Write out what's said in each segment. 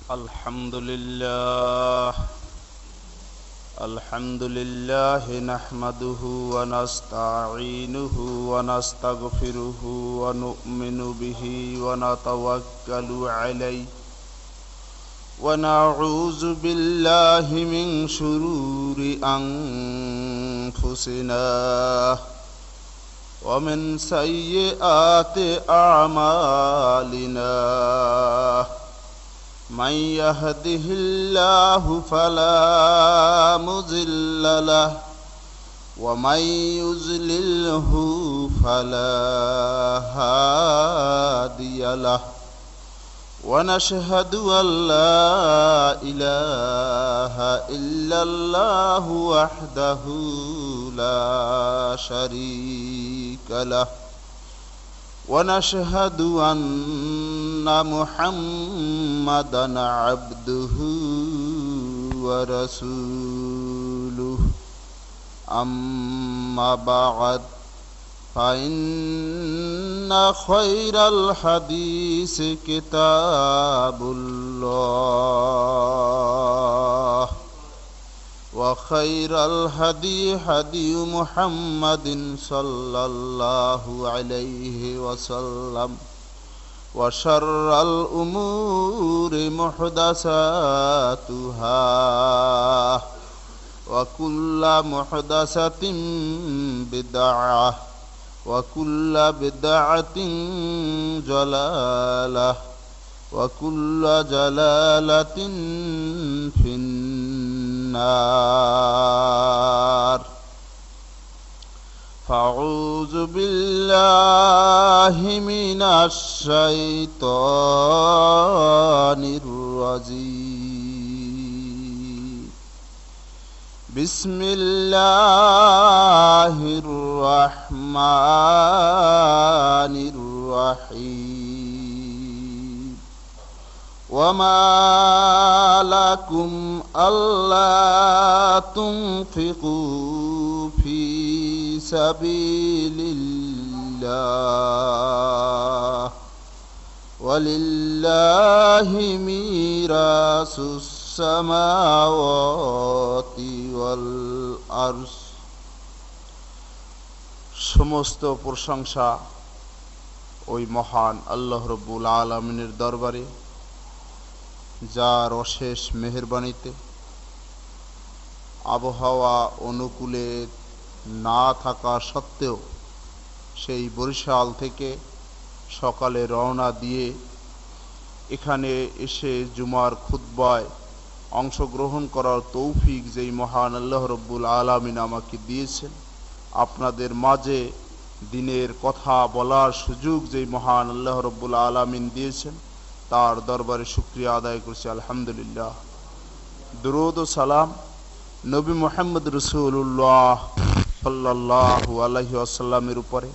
Alhamdulillah nahmaduhu wa nasta'inuhu wa nastaghfiruhu wa nu'minu bihi wa natawakkalu alayhi wa na'udzu billahi min shururi anfusina wa min sayyiati a'malina. من يهده الله فلا مضل له ومن يضلله فلا هادي له ونشهد أن لا إله إلا الله وحده لا شريك له ونشهد أن محمدًا عبده ورسوله أما بعد فإن خير الحديث كتاب الله وخير الهدي هدي محمد صلى الله عليه وسلم وشر الأمور محدثاتها وكل محدثة بدعة وكل بدعة ضلالة وكل ضلالة في النار. فأعوذ بالله من الشيطان الرجيم. بسم الله الرحمن الرحيم. وما لكم ألا تنفقوا في سبيل الله ولله ميراث السماوات والأرض. সমস্ত প্রশংসা ওই মহান আল্লাহ রাব্বুল আলামিনের দরবারে, যার অশেষ মেহেরবানিতে আবহাওয়া অনুকূলে না থাকা সত্ত্বেও সেই বরিশাল থেকে সকালে রওনা দিয়ে এখানে এসে জুমার খুতবায় অংশগ্রহণ করার তৌফিক যেই মহান আল্লাহ রাব্বুল আলামিন আমাকে দিয়েছেন, আপনাদের মাঝে দিনের কথা বলার সুযোগ যেই মহান আল্লাহ রাব্বুল আলামিন দিয়েছেন, তার দরবারে শুকরিয়া আদায় করছি আলহামদুলিল্লাহ। দুরূদ ও সালাম নবী মুহাম্মদ রাসূলুল্লাহ সাল্লাল্লাহু আলাইহি ওয়াসাল্লামের উপরে,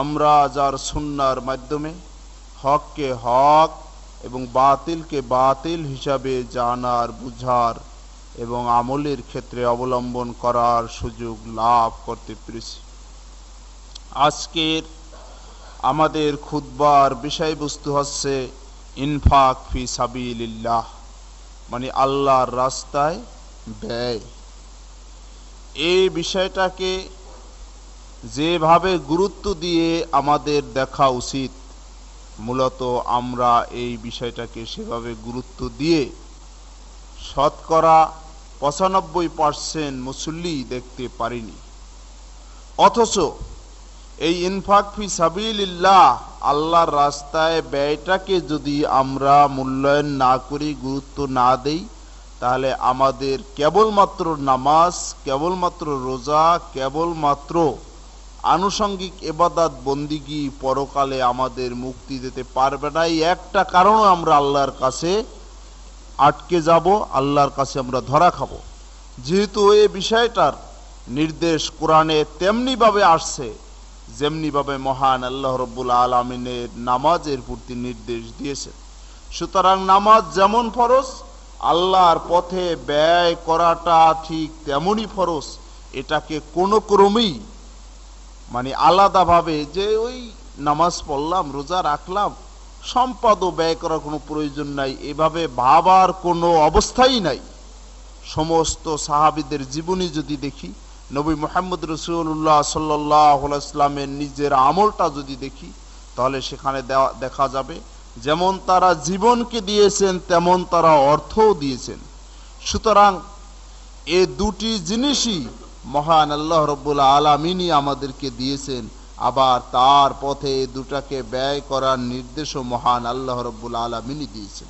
আমরা যার সুন্নাহর মাধ্যমে হককে হক এবং বাতিলকে বাতিল হিসাবে জানার, বুঝার এবং আমলের ক্ষেত্রে অবলম্বন করার সুযোগ লাভ করতে পেরেছি। আজকের আমাদের খুতবার বিষয়বস্তু হচ্ছে ইনফাক ফি সাবিলিল্লাহ, মানে আল্লাহর রাস্তায় ব্যয়। এই বিষয়টাকে যেভাবে গুরুত্ব দিয়ে আমাদের দেখা উচিত, মূলত আমরা এই বিষয়টাকে সেভাবে গুরুত্ব দিয়ে শতকরা 95% মুসল্লি দেখতে পারিনি। অথচ এই ইনফাক ফি সাবিলিল্লাহ, আল্লাহর রাস্তায় ব্যয়টাকে যদি আমরা মূল্যায়ন না করি, গুরুত্ব না দেই, তাহলে আমাদের কেবলমাত্র নামাজ, কেবলমাত্র রোজা, কেবলমাত্র আনুষঙ্গিক ইবাদত বন্দিগি পরকালে আমাদের মুক্তি দিতে পারবে না। এই একটা কারণে আমরা আল্লাহর কাছে আটকে যাব, আল্লাহর কাছে আমরা ধরা খাব। যেহেতু এই বিষয়টার নির্দেশ কোরআনে তেমনিভাবে আসছে যেমনিভাবে মহান আল্লাহ রাব্বুল আলামিনের নামাজের প্রতি নির্দেশ দিয়েছেন। সুতরাং নামাজ যেমন ফরজ, আল্লাহর পথে ব্যয় করাটা ঠিক তেমনই ফরজ। এটাকে কোনো ক্রমেই মানে আলাদাভাবে যে ওই নামাজ পড়লাম, রোজা রাখলাম, সম্পদও ব্যয় করার কোনো প্রয়োজন নাই, এভাবে ভাবার কোনো অবস্থাই নাই। সমস্ত সাহাবীদের জীবনী যদি দেখি, নবী মুহাম্মদ রাসূলুল্লাহ সাল্লাল্লাহু আলাইহি ওয়াসাল্লামের নিজের আমলটা যদি দেখি, তাহলে সেখানে দেখা যাবে যেমন তারা জীবনকে দিয়েছেন তেমন তারা অর্থও দিয়েছেন। সুতরাং এ দুটি জিনিসই মহান আল্লাহ রাব্বুল আলামিনই আমাদেরকে দিয়েছেন, আবার তার পথে এই দুটাকে ব্যয় করার নির্দেশও মহান আল্লাহ রাব্বুল আলামিনই দিয়েছেন।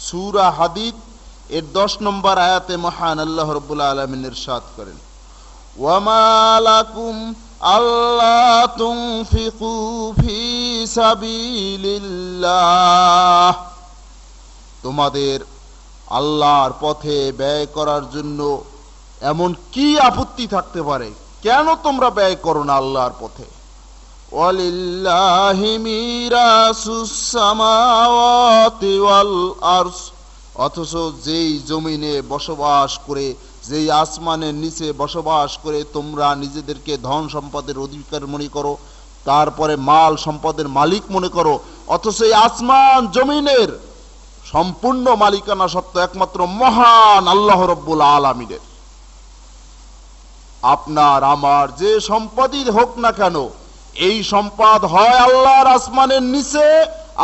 সূরা হাদীদ এর 10 নম্বর আয়াতে মহান আল্লাহ রাব্বুল আলামিন ইরশাদ করেন, ওয়ামা লাকুম আল্লা তুনফিকু ফি সাবিলিল্লাহ, তোমাদের আল্লাহর পথে ব্যয় করার জন্য এমন কি আপত্তি থাকতে পারে? কেন তোমরা ব্যয় করো না আল্লাহর পথে? ওয়ালিল্লাহি মিরাসুস সামাওয়াতি ওয়াল আরশ, অথচ যেই জমিনে বসবাস করে, যেই আসমানের নিচে বসবাস করে তোমরা নিজেদেরকে ধন সম্পদের অধিকার মনে করো, তারপরে মাল সম্পদের মালিক মনে করো, অথচ এই আসমান জমিনের সম্পূর্ণ মালিকানা সত্ত্ব একমাত্র মহান আল্লাহ রাব্বুল আলামিনের। আপনার আমার যে সম্পদই হোক না কেন, এই সম্পদ হয় আল্লাহর আসমানের নিচে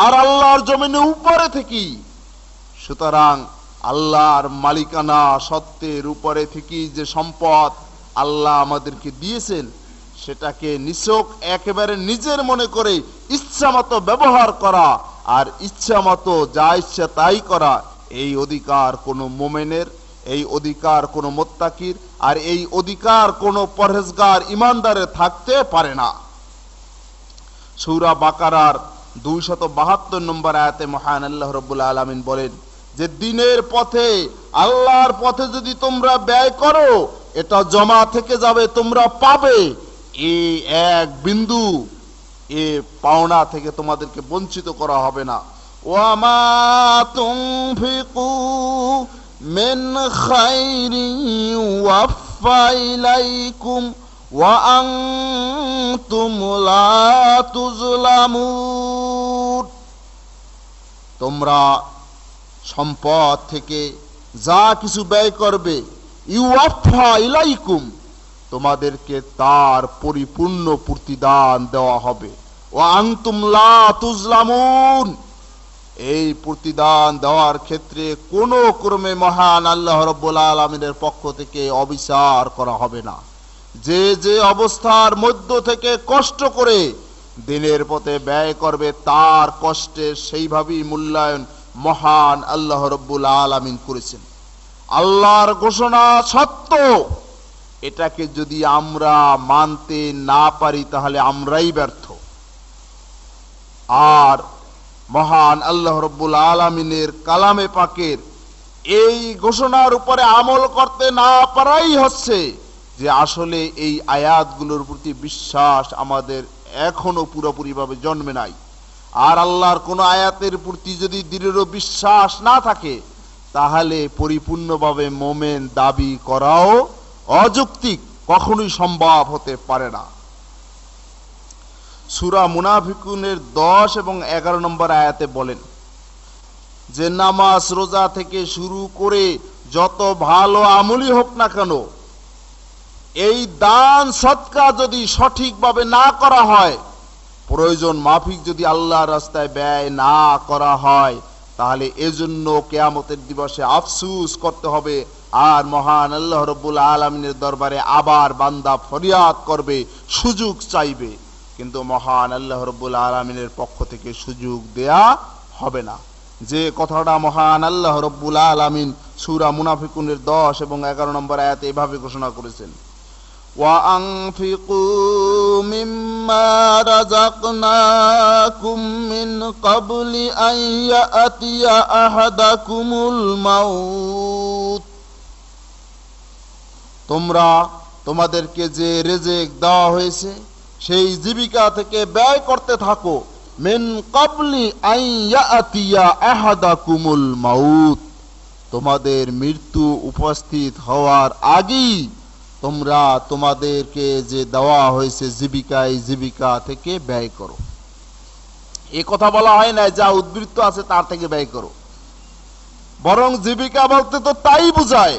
আর আল্লাহর জমিনের উপরে থেকেই। সুতরাং আল্লাহর মালিকানা সত্ত্বের উপরে থেকেই যে সম্পদ আল্লাহ আমাদেরকে দিয়েছেন, সেটাকে নিছক একেবারে নিজের মনে করে ইচ্ছামতো ব্যবহার করা আর ইচ্ছামতো যা ইচ্ছা তাই করা, এই অধিকার কোনো মুমিনের, এই অধিকার কোনো মুত্তাকির, আর এই অধিকার কোনো পরহেজগার ইমানদারের থাকতে পারে না। সূরা বাকারার 272 নম্বর আয়াতে মহান আল্লাহ রাব্বুল আলামিন বলেন যে দিনের পথে, আল্লাহর পথে যদি তোমরা ব্যয় করো, এটা জমা থেকে যাবে, তোমরা পাবে। এই এক বিন্দু এ পাওনা থেকে তোমাদেরকে বঞ্চিত করা হবে না। ওয়ামা তুনফিকু মিন খাইরিন ইউওয়াফা ইলাইকুম ওয়া আনতুম লা তুজলামুন, তোমরা সম্পদ থেকে যা কিছু ব্যয় করবে, ইউওয়াফা ইলাইকুম, তোমাদেরকে তার পরিপূর্ণ প্রতিদান দেওয়া হবে। ওয়া আনতুম লা তুজলামুন, এই প্রতিদান দেওয়ার ক্ষেত্রে কোনো ক্রমে মহান আল্লাহ রাব্বুল আলামিনের পক্ষ থেকে অবিচার করা হবে না। যে যে অবস্থার মধ্য থেকে কষ্ট করে দিনের পথে ব্যয় করবে, তার কষ্টের সেইভাবেই মূল্যায়ন মহান আল্লাহ রাব্বুল আলামিন করেছেন। আল্লাহর ঘোষণা সত্য, এটাকে যদি আমরা মানতে না পারি তাহলে আমরাই ব্যর্থ। আর মহান আল্লাহ রাব্বুল আলামিনের কালামে পাকের এই ঘোষণার উপরে আমল করতে না পারাই হচ্ছে যে আসলে এই আয়াতগুলোর প্রতি বিশ্বাস আমাদের এখনো পুরোপুরিভাবে জন্মে নাই। আর আল্লাহর কোন আয়াতের প্রতি যদি দৃঢ় বিশ্বাস না থাকে, তাহলে পরিপূর্ণভাবে মোমেন দাবি করাও অযৌক্তিক, কখনোই সম্ভব হতে পারে না। সূরা মুনাফিকুনের 10 এবং 11 নম্বর আয়াতে বলেন যে নামাজ রোজা থেকে শুরু করে যত ভালো আমলই হোক না কেন, এই দান সদকা যদি সঠিকভাবে না করা হয়, প্রয়োজন মাফিক যদি আল্লাহর রাস্তায় ব্যয় না করা হয়, তাহলে এজন্য কিয়ামতের দিবসে আফসোস করতে হবে। আর মহান আল্লাহ রাব্বুল আলামিনের দরবারে আবার বান্দা ফরিয়াদ করবে, সুযোগ চাইবে, কিন্তু মহান আল্লাহ রাব্বুল আলামিনের পক্ষ থেকে সুযোগ দেয়া হবে না। যে কথাটা মহান আল্লাহ রাব্বুল আলামিন সূরা মুনাফিকুনের 10 এবং 11 নম্বর আয়াতে এভাবে ঘোষণা করেছেন, وَأَنفِقُوا مِمَّا رَزَقْنَاكُم مِّن قَبْلِ أَن يَأْتِيَ أَحَدَكُمُ الْمَوْتُ, তোমরা তোমাদেরকে যে রিজিক দেওয়া হয়েছে সেই জীবিকা থেকে ব্যয় করতে থাকো। মিন ক্বাবলি আন ইয়াতিয়া আহাদাকুমুল মাউত, তোমাদের মৃত্যু উপস্থিত হওয়ার আগেই তোমরা তোমাদেরকে যে দেওয়া হয়েছে জীবিকা, এই জীবিকা থেকে ব্যয় করো। এ কথা বলা হয় না যা উদ্বৃত্ত আছে তার থেকে ব্যয় করো, বরং জীবিকা বলতে তো তাই বোঝায়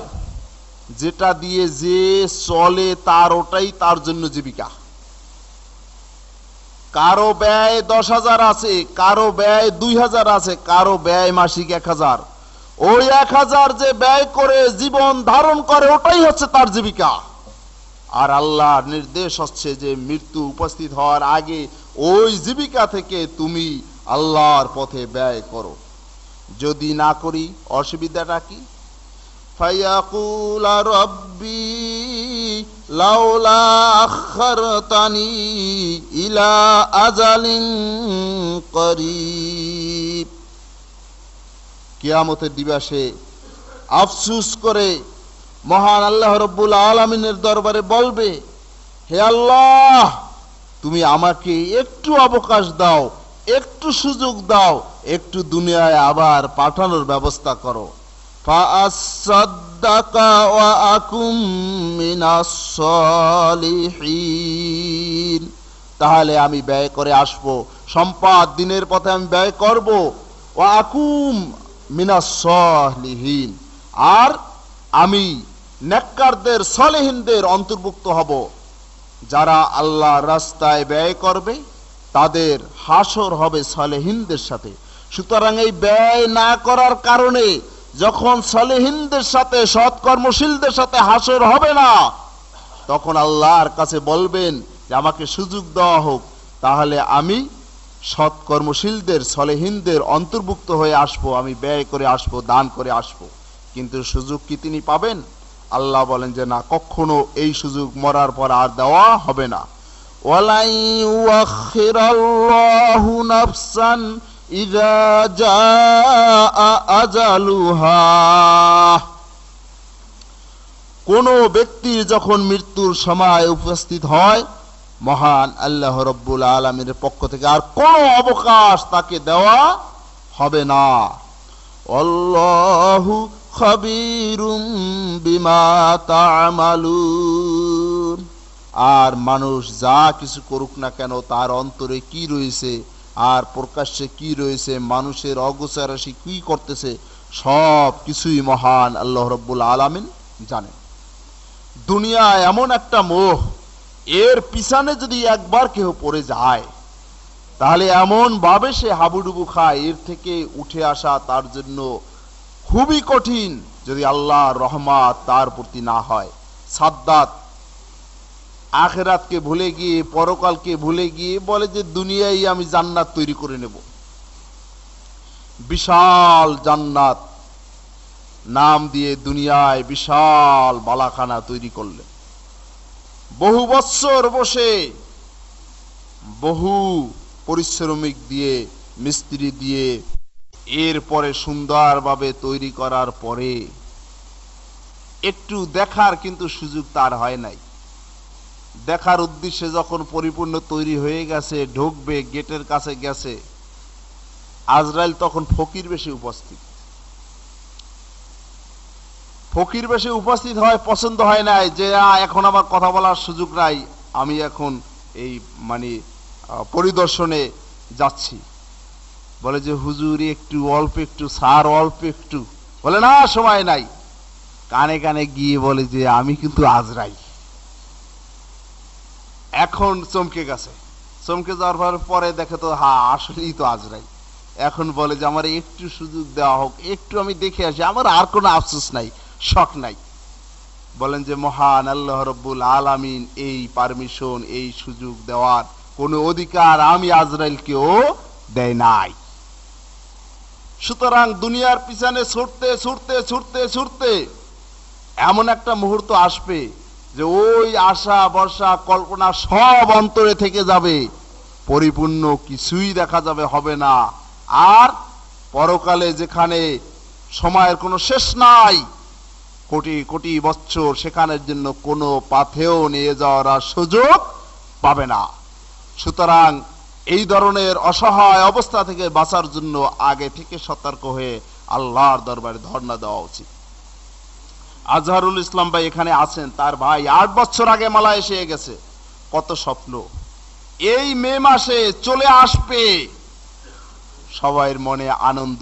যেটা দিয়ে যে চলে তার ওটাই তার জন্য জীবিকা। কারো ব্যয় 10,000 আছে, কারো ব্যয় 2,000 আছে, কারো ব্যয় মাসিক 1,000। ওই 1,000 যে ব্যয় করে জীবন ধারণ করে ওটাই হচ্ছে তার জীবিকা। আর আল্লাহর নির্দেশ হচ্ছে যে মৃত্যু উপস্থিত হওয়ার আগে ওই জীবিকা থেকে তুমি আল্লাহর পথে ব্যয় করো। যদি না করি অসুবিধাটা কি? ফায়াকুলা রব্বি লাউলা আখারতানি ইলা আজালিন করিব। কিয়ামতের দিবসে আফসোস করে মহান আল্লাহ রব্বুল আলামিনের দরবারে বলবে, হে আল্লাহ, তুমি আমাকে একটু অবকাশ দাও, একটু সুযোগ দাও, একটু দুনিয়ায় আবার পাঠানোর ব্যবস্থা করো। ফাআসাদ্দাকা ওয়া আকুম মিনাস সালিহিন। তাহলে আমি ব্যয় করে আসব, সম্পদ দিনের পথে আমি ব্যয় করব। ওয়া আকুম মিনাস সালিহিন, আর আমি নেককারদের সালেহিনদের অন্তর্ভুক্ত হব। যারা আল্লাহর রাস্তায় ব্যয় করবে তাদের হাসর হবে সালেহিনদের সাথে। সুতরাং এই ব্যয় না করার কারণে যখন সালেহিনদের সাথে সৎকর্মশীলদের সাথে হাসর হবে না, তখন আল্লাহর কাছে বলবেন যে আমাকে সুযোগ দেওয়া হোক, তাহলে আমি সৎকর্মশীলদের সালেহিনদের অন্তর্ভুক্ত হয়ে আসব, আমি ব্যয় করে আসব, দান করে আসব। কিন্তু সুযোগ কি তিনি পাবেন? আল্লাহ বলেন যে না, কখনো এই সুযোগ মরার পর আর দেওয়া হবে না। ওয়ালাই ইউআখিরাল্লাহু নাফসান ইযা জাআ আজালুহা। কোন ব্যক্তির যখন মৃত্যুর সময় উপস্থিত হয়, মহান আল্লাহ রব্বুল আলামিনের পক্ষ থেকে আর কোনো অবকাশ তাকে দেওয়া হবে না। আল্লাহু খাবীরুম বিমা তা'মালুন। আর মানুষ যা কিছু করুক না কেন, তার অন্তরে কি রয়েছে আর প্রকাশ্যে কি রয়েছে, মানুষের অগোচরাশি কি করতেছে, সব কিছুই মহান আল্লাহ রব্বুল আলামিন জানেন। দুনিয়া এমন একটা মোহ, এর পিছনে যদি একবার কেউ পড়ে যায় তাহলে এমন ভাবে সে হাবুডুবু খায়, এর থেকে উঠে আসা তার জন্য খুবই কঠিন যদি আল্লাহর রহমত তার প্রতি না হয়। সাদ্দাত আখিরাতকে ভুলে গিয়ে, পরকালকে ভুলে গিয়ে বলে যে দুনিয়ায় আমি জান্নাত তৈরি করে নেব। বিশাল জান্নাত নাম দিয়ে দুনিয়ায় বিশাল বালাখানা তৈরি করলেন। বহু বৎসর বসে, বহু পরিশ্রমিক দিয়ে, মিস্ত্রি দিয়ে, এরপরে সুন্দরভাবে তৈরি করার পরে একটু দেখার কিন্তু সুযোগ তার হয় নাই। দেখার উদ্দেশ্যে যখন পরিপূর্ণ তৈরি হয়ে গেছে, ঢুকবে, গেটের কাছে গেছে, আজরাইল তখন ফকির বেশে উপস্থিত। ফকির বেশে উপস্থিত হয়, পছন্দ হয় নাই যে এখন আমার কথা বলার সুযোগ নাই, আমি এখন এই পরিদর্শনে যাচ্ছি। বলে যে হুজুর একটু, অল্প একটু, স্যার অল্প একটু। বলে না, সময় নাই। কানে কানে গিয়ে বলে যে আমি কিন্তু আজরাইল। এখন চমকে গেছে। চমকে যাওয়ার পরে দেখে তো আসলেই তো আজরাইল। এখন বলে যে আমার একটু সুযোগ দেওয়া হোক, একটু আমি দেখে আসি, আমার আর কোনো আফসোস নাই, শখ নাই। বলেন যে মহান আল্লাহ রব্বুল আলামিন এই পারমিশন, এই সুযোগ দেওয়ার কোনো অধিকার আমি আজরাইলকেও দেয় নাই। সুতরাং দুনিয়ার পিছনে ছুটতে ছুটতে ছুটতে ছুটতে এমন একটা মুহূর্ত আসবে যে ওই আশা ভরসা কল্পনা সব অন্তরে থেকে যাবে, পরিপূর্ণ কিছুই দেখা যাবে হবে না। আর পরকালে যেখানে সময়ের কোনো শেষ নাই, কোটি কোটি বছর, সেখানের জন্য কোনো পাথেও নিয়ে যাওয়ার সুযোগ পাবে না। সুতরাং এই ধরনের অসহায় অবস্থা থেকে বাঁচার জন্য আগে থেকে সতর্ক হয়ে আল্লাহর দরবারে ধর্ণা দেওয়া উচিত। আজহারুল ইসলাম ভাই এখানে আছেন, তার ভাই 8 বছর আগে মালয়েশিয়া গেছে। কত স্বপ্ন এই মে মাসে চলে আসবে, সবাইয়ের মনে আনন্দ।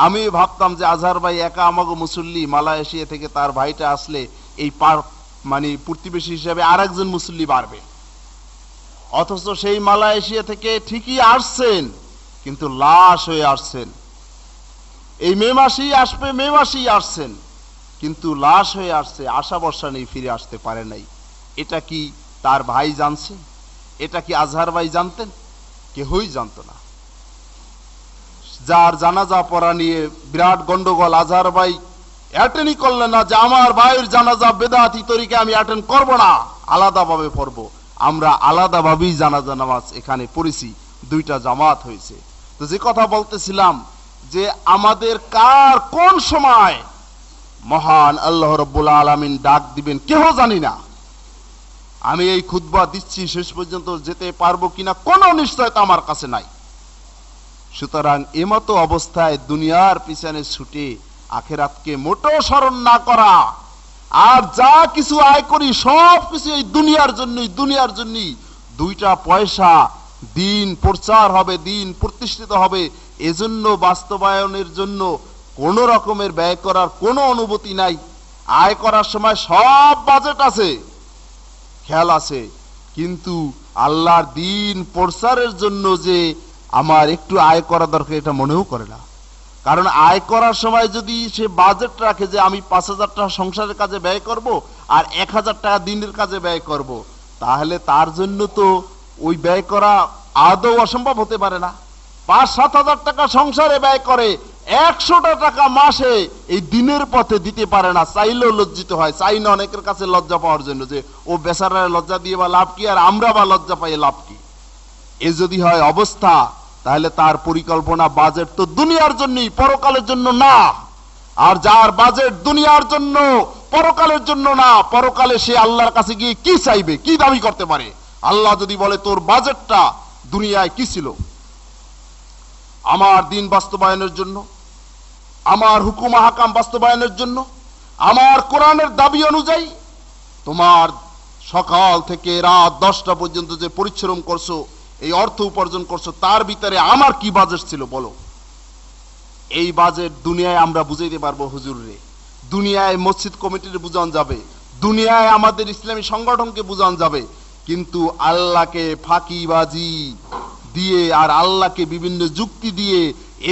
আমি ভাবতাম যে আজহার ভাই একা আমাকে মুসল্লি, মালয়েশিয়া থেকে তার ভাইটা আসলে এই মানে প্রতিবেশী হিসেবে আরেকজন মুসল্লি বাড়বে। অথচ সেই মালয়েশিয়া থেকে ঠিকই আসছেন, কিন্তু লাশ হয়ে আসছেন। এই মে মাসেই আসবে, মে মাসেই আসছেন, কিন্তু লাশ হয়ে আসছে, আশা ভরসা নেই, ফিরে আসতে পারে নাই। এটা কি তার ভাই জানছে? এটা কি আজহার ভাই জানতেন? কেউই জানতো না। যার জানাজা পড়া নিয়ে বিরাট গন্ডগোল, আজহার ভাই অ্যাটেন্ডই করলেন না, যে আমার ভাইয়ের জানাজা বেদাতি তরিকে আমি অ্যাটেন্ড করব না, আলাদাভাবে পড়ব। আমরা আলাদাভাবেই জানাজা নামাজ এখানে পড়েছি, দুইটা জামাত হয়েছে। তো যে কথা বলতেছিলাম, যে আমাদের কার কোন সময় মহান আল্লাহ রাব্বুল আলামিন ডাক দিবেন কেউ জানি না। আমি এই খুতবা দিচ্ছি, শেষ পর্যন্ত যেতে পারবো কিনা কোনো নিশ্চয়তা আমার কাছে নাই। সুতরাং এমতো অবস্থায় দুনিয়ার পিছনে ছুটে আখিরাতকে মোটেও স্মরণ না করা, আর যা কিছু আয় করি সব কিছু এই দুনিয়ার জন্যই, দুনিয়ার জন্যই। দুইটা পয়সা দিন প্রচার হবে, দিন প্রতিষ্ঠিত হবে, এজন্য বাস্তবায়নের জন্য কোন রকমের ব্যয় করার কোনো অনুভূতি নাই। আয় করার সময় সব বাজেট আছে, খেয়াল আছে, কিন্তু আল্লাহর দিন প্রচারের জন্য যে আমার একটু আয় করা দরকার, এটা মনেও করে না। কারণ আয় করার সময় যদি সে বাজেট রাখে যে আমি 5,000 টাকা সংসারের কাজে ব্যয় করব আর 1,000 টাকা দিনের কাজে ব্যয় করব, তাহলে তার জন্য তো ওই ব্যয় করা আদৌ অসম্ভব হতে পারে না। 5-7 হাজার টাকা সংসারে ব্যয় করে, 100টা টাকা মাসে এই দিনের পথে দিতে পারে না, চাইলেও লজ্জিত হয়। চাই না অনেকের কাছে লজ্জা পাওয়ার জন্য, যে ও বেচারা লজ্জা দিয়ে বা লাভ কি, আর আমরা বা লজ্জা পাই লাভ কি। এ যদি হয় অবস্থা, তাহলে তার পরিকল্পনা বাজেট তো দুনিয়ার জন্যই, পরকালের জন্য না। আর যার বাজেট দুনিয়ার জন্য, পরকালের জন্য না, পরকালে সে আল্লাহর কাছে গিয়ে কি চাইবে, কি দাবি করতে পারে? আল্লাহ যদি বলে তোর বাজেটটা দুনিয়ায় কি ছিল? আমার দিন বাস্তবায়নের জন্য, আমার হুকুম হাকাম বাস্তবায়নের জন্য, আমার কোরআনের দাবি অনুযায়ী তোমার সকাল থেকে রাত 10টা পর্যন্ত যে পরিশ্রম করছো, এই অর্থ উপার্জন করছো, তার ভিতরে আমার কি বাজেট ছিল বলো? এই বাজেট দুনিয়ায় আমরা বুঝাইতে পারবো হুজুররে, দুনিয়ায় মসজিদ কমিটির বুঝান যাবে, দুনিয়ায় আমাদের ইসলামী সংগঠনকে বুঝান যাবে, কিন্তু আল্লাহকে ফাঁকিবাজি দিয়ে আর আল্লাহকে বিভিন্ন যুক্তি দিয়ে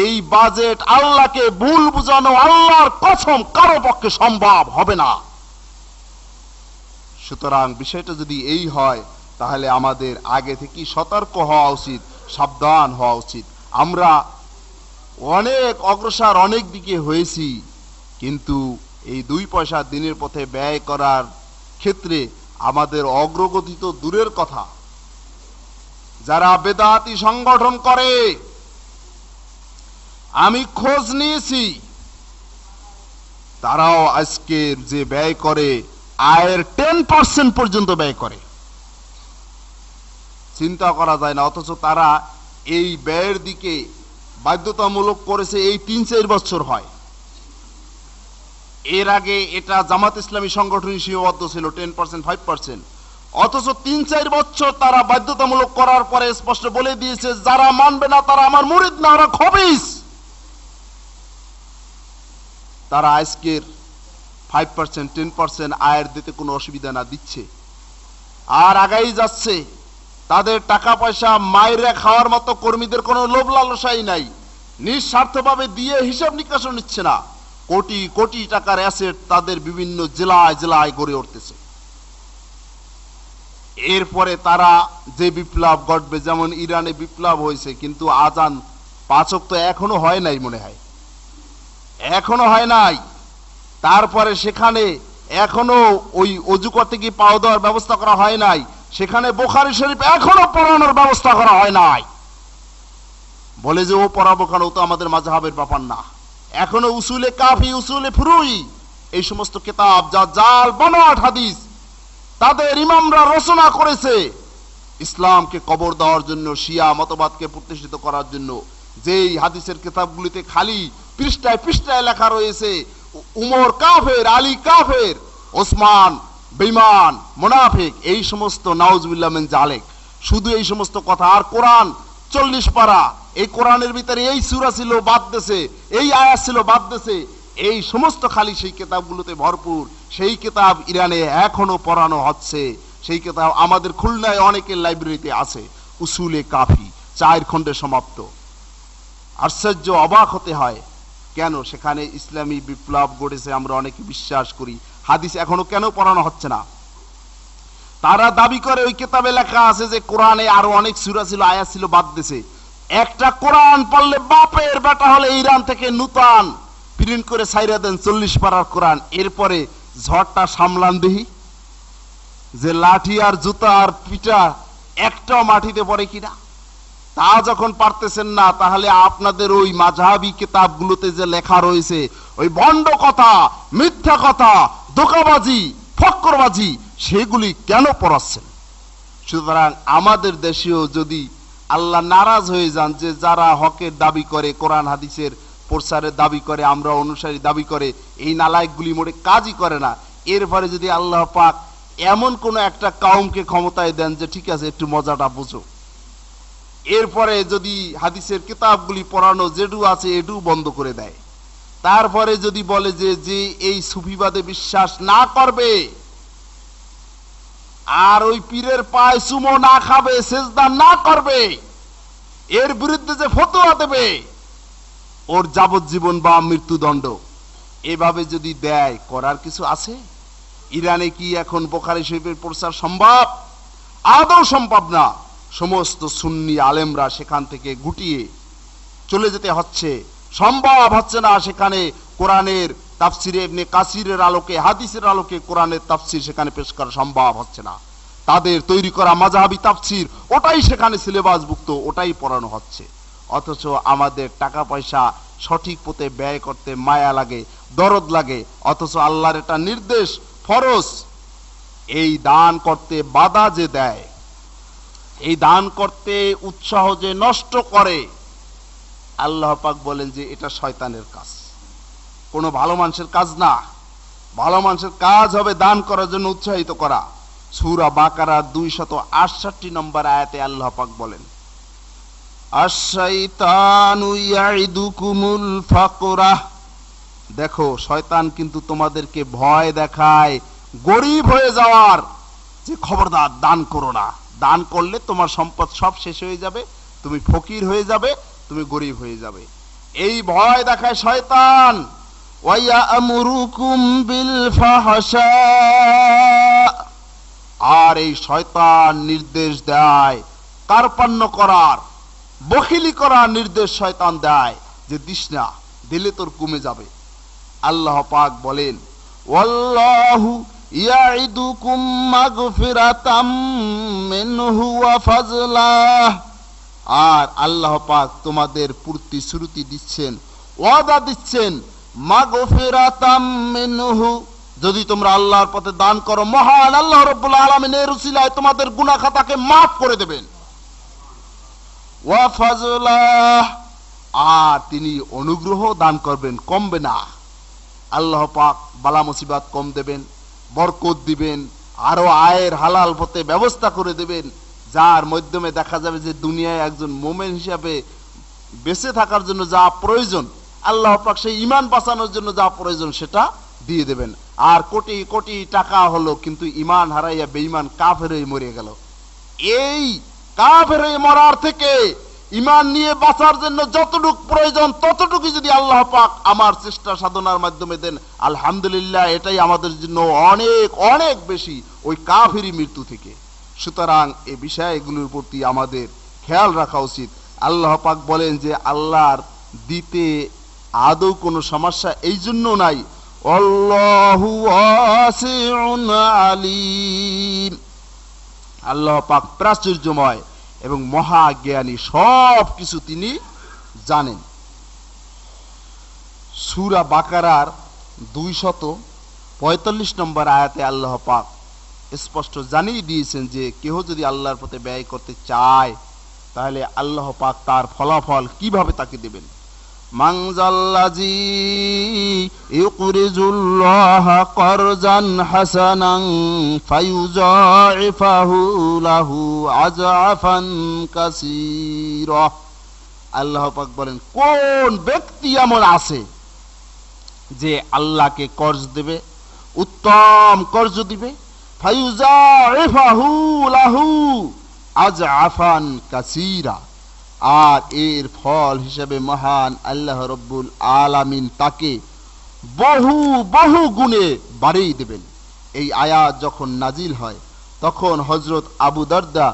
এই বাজেট আল্লাহকে ভুল বুঝানো আল্লাহর কসম কারো পক্ষে সম্ভব হবে না। সুতরাং বিষয়টা যদি এই হয়, তাহলে আমাদের আগে থেকে সতর্ক হওয়া উচিত, সাবধান হওয়া উচিত। আমরা অনেক অগ্রসর অনেক দিকে হয়েছি, কিন্তু এই 2 পয়সা দিনের পথে ব্যয় করার ক্ষেত্রে আমাদের অগ্রগতি তো দূরের কথা। যারা বেদাতি সংগঠন করে, আমি খোঁজ নিয়েছি, তারাও আজকের যে ব্যয় করে আয়ের 10% পর্যন্ত ব্যয় করে, চিন্তা করা যায় না। অথচ তারা এই ব্যয়ের দিকে বাধ্যতামূলক করেছে এই 3-4 বছর হয়। এর আগে এটা জামাত ইসলামী সংগঠন সীমাবদ্ধ ছিল 10%, 5%। অথচ 3-4 বছর তারা বাধ্যতামূলক করার পরে স্পষ্ট বলে দিয়েছে, যারা মানবে না তারা আমার মুরিদ না, ওরা খবিস। তারা আজকের 5%, 10% আয়ের দিতে কোনো অসুবিধা না দিচ্ছে, আর আগাই যাচ্ছে। তাদের টাকা পয়সা মাইরে খাওয়ার মতো কর্মীদের কোনো লোভ লালসাই নাই, নিঃস্বার্থভাবে দিয়ে হিসাব নিকাশও নিচ্ছে না। কোটি কোটি টাকার অ্যাসেট তাদের বিভিন্ন জেলায় জেলায় গড়ে উঠতেছে। এরপরে তারা যে বিপ্লব ঘটবে, যেমন ইরানে বিপ্লব হয়েছে, কিন্তু আজান 5 ওয়াক্ত এখনো হয় নাই, মনে হয় এখনো হয় নাই। তারপরে সেখানে এখনো ওই অজু করতে গিয়ে পাও দেওয়ার ব্যবস্থা করা হয় নাই, সেখানে বুখারী শরীফ এখনো পড়ানোর ব্যবস্থা করা হয় নাই। বলে যে ও পড়াবো কেন, ও তো আমাদের মাযহাবের ব্যাপার না। এখনো উসুলে কাফি, উসুলে ফুরুই, এই সমস্ত কিতাব যা জাল বানোয়াট হাদিস তাদের ইমামরা রচনা করেছে ইসলামকে কবর দেওয়ার জন্য, শিয়া মতবাদকে প্রতিষ্ঠিত করার জন্য। যেই হাদিসের কিতাবগুলিতে খালি পৃষ্ঠায় পৃষ্ঠায় লেখা রয়েছে উমর কাফের, আলী কাফের, ওসমান বেঈমান, মুনাফিক, এই সমস্ত নাউজুবিল্লাহ মিন জালিক, শুধু এই সমস্ত কথা। আর কোরআন 40 পারা, এই কোরআনের ভিতরে এই সূরা ছিল বাদ দেছে, এই আয়াত ছিল বাদ দেছে, এই সমস্ত খালি সেই কিতাবগুলোতে ভরপুর। সেই কিতাব ইরানে এখনো পড়ানো হচ্ছে। সেই কিতাব আমাদের খুলনায় অনেকের লাইব্রেরিতে আছে, উসুলে কাফি 4 খণ্ডে সমাপ্ত। আশ্চর্য, অবাক হতে হয়, কেন সেখানে ইসলামী বিপ্লব ঘটেছে আমরা অনেকে বিশ্বাস করি, হাদিস এখনো কেন পড়ানো হচ্ছে না? তারা দাবি করে ওই কিতাবে লেখা আছে যে কোরআনে আরো অনেক সূরা ছিল, আয়াত ছিল, বাদ দিয়েছে। একটা কোরআন পড়লে বাপের বেটা হলে ইরান থেকে নূতন প্রিন্ট করে ছাইরা দেন 40 পারার কোরআন, এরপরে ঝড়টা সামলান দিহি যে লাঠি আর জুতা আর পিটা একটাও মাটিতে পড়ে কিনা। তা যখন পারতেছেন না, তাহলে আপনাদের ওই মাযহাবী কিতাবগুলোতে যে লেখা রয়েছে ওই ভণ্ড কথা, মিথ্যা কথা, ধোঁকাবাজি, ফক্করবাজি, সেগুলি কেন পড়াচ্ছেন? সুতরাং আমাদের দেশেও যদি আল্লাহ নারাজ হয়ে যান যে যারা হকের দাবি করে, কোরআন হাদিসের প্রচারের দাবি করে, আমরা অনুসারী দাবি করে, এই নালায়েকগুলি মোটে কাজই করে না, এরপরে যদি আল্লাহ পাক এমন কোন একটা কওমকে ক্ষমতায় দেন যে ঠিক আছে একটু মজাটা বুঝো, এরপরে যদি হাদিসের কিতাবগুলি পড়ানো যেটু আছে এটু বন্ধ করে দেয়, তারপরে যদি বলে যে যে এই সুফিবাদে বিশ্বাস না করবে আর ওই পীরের পায়ে চুমো না খাবে, সেজদা না করবে, এর বিরুদ্ধে যে ফতোয়া দেবে ওর যাবজ্জীবন বা মৃত্যুদণ্ড, এভাবে যদি দেয়, করার কিছু আছে? ইরানে কি এখন বুখারী শরীফের প্রচার সম্ভব? আদৌ সম্ভব না। সমস্ত সুন্নি আলেমরা সেখান থেকে গুটিয়ে চলে যেতে হচ্ছে, সম্ভব হচ্ছে না সেখানে কোরআনের তাফসিরে ইবনে কাসিরের আলোকে, হাদিসের আলোকে কোরআনের তাফসির সেখানে পেশ করা সম্ভব হচ্ছে না। তাদের তৈরি করা মাযহাবী তাফসির ওটাই সেখানে সিলেবাসভুক্ত, ওটাই পড়ানো হচ্ছে। অথচ আমাদের টাকা পয়সা সঠিক পথে ব্যয় করতে মায়া লাগে, দরদ লাগে, অথচ আল্লাহর এটা নির্দেশ, ফরজ। এই দান করতে বাধা যে দেয়, এই দান করতে উৎসাহ যে নষ্ট করে, আল্লাহ পাক বলেন যে এটা শয়তানের কাজ, কোনো ভালো মানুষের কাজ না। ভালো মানুষের কাজ হবে দান করার জন্য উৎসাহিত করা। সূরা বাকারার 268 নম্বর আয়াতে আল্লাহ পাক বলেন, আশ-শাইতানু ইয়াইদুকুমুল ফাকরা, দেখো শয়তান কিন্তু তোমাদেরকে ভয় দেখায় গরিব হয়ে যাওয়ার, যে খবরদার দান করো না, দান করলে তোমার সম্পদ সব শেষ হয়ে যাবে, তুমি ফকির হয়ে যাবে, তুমি গরিব হয়ে যাবে, এই ভয় দেখায় শয়তান। ওয়ায়ামুরুকুম বিল ফাহশা, আর এই শয়তান নির্দেশ দেয় কার্পণ্য করার, বখিলি করার নির্দেশ শয়তান দেয়, যে দিস না, দিলে তোর কমে যাবে। আল্লাহ পাক বলেন, ওয়াল্লাহু ইয়াইদুকুম মাগফিরাতাম মিনহু ওয়া ফাজলাহ, আর আল্লাহ পাক তোমাদের প্রতিশ্রুতি দিচ্ছেন, ওয়াদা দিচ্ছেন, মাগফিরাতাম মিনহু, যদি তোমরা আল্লাহর পথে দান করো, মহান আল্লাহ রাব্বুল আলামিনের উসিলায় তোমাদের গুনাহ খাতাকে maaf করে দেবেন। ওয়া ফাজলাহ, আর তিনি অনুগ্রহ দান করবেন, কমবে না। আল্লাহ পাক বালা মুসিবত কম দেবেন, বরকত দিবেন, আরো আয়ের হালাল পথে ব্যবস্থা করে দেবেন, যার মাধ্যমে দেখা যাবে যে দুনিয়ায় একজন মুমিন হিসাবে বেঁচে থাকার জন্য যা প্রয়োজন, আল্লাহ পাক সেই ঈমান বাঁচানোর জন্য যা প্রয়োজন সেটা দিয়ে দেবেন। আর কোটি কোটি টাকা হলো, কিন্তু ঈমান হারাইয়া বেঈমান কাফের হয়ে মরে গেল। এই কাফের হয়ে মরার থেকে ঈমান নিয়ে বাঁচার জন্য যতটুকু প্রয়োজন ততটুকু যদি আল্লাহ পাক আমার চেষ্টা সাধনার মাধ্যমে দেন, আলহামদুলিল্লাহ, এটাই আমাদের জন্য অনেক অনেক বেশি ওই কাফেরি মৃত্যু থেকে। সুতরাং এই বিষয়গুলোর প্রতি আমাদের খেয়াল রাখা উচিত। আল্লাহ পাক বলেন যে আল্লাহর দিতে আদৌ কোনো সমস্যা এই জন্য নাই, আল্লাহু ওয়াসিউন আলীম, আল্লাহ পাক প্রাচুর্যময় এবং মহাজ্ঞানী, সব কিছু তিনি জানেন। সূরা বাকারার 245 নম্বর আয়াতে আল্লাহ পাক স্পষ্ট জানিয়ে দিয়েছেন যে কেহ যদি আল্লাহর পথে ব্যয় করতে চায় তাহলে আল্লাহ পাক তার ফলাফল কিভাবে তাকে দেবেন। মানজাল্লাযী ইউকরিজুল্লাহা করজান হাসানান ফায়ুযাইফাহু লাহু আযআফান কাসীরা, আল্লাহ পাক বলেন, কোন ব্যক্তি এমন আছে যে আল্লাহকে কর্জ দেবে, উত্তম কর্জ দিবে, ফায়ুযাইফাহু লাহু আজআফান কাসীরা, আর এর ফল হিসেবে মহান আল্লাহ রব্বুল আলামিন তাকে বহু বহু গুণে বাড়িয়ে দেবেন। এই আয়াত যখন নাজিল হয় তখন হযরত আবু দারদা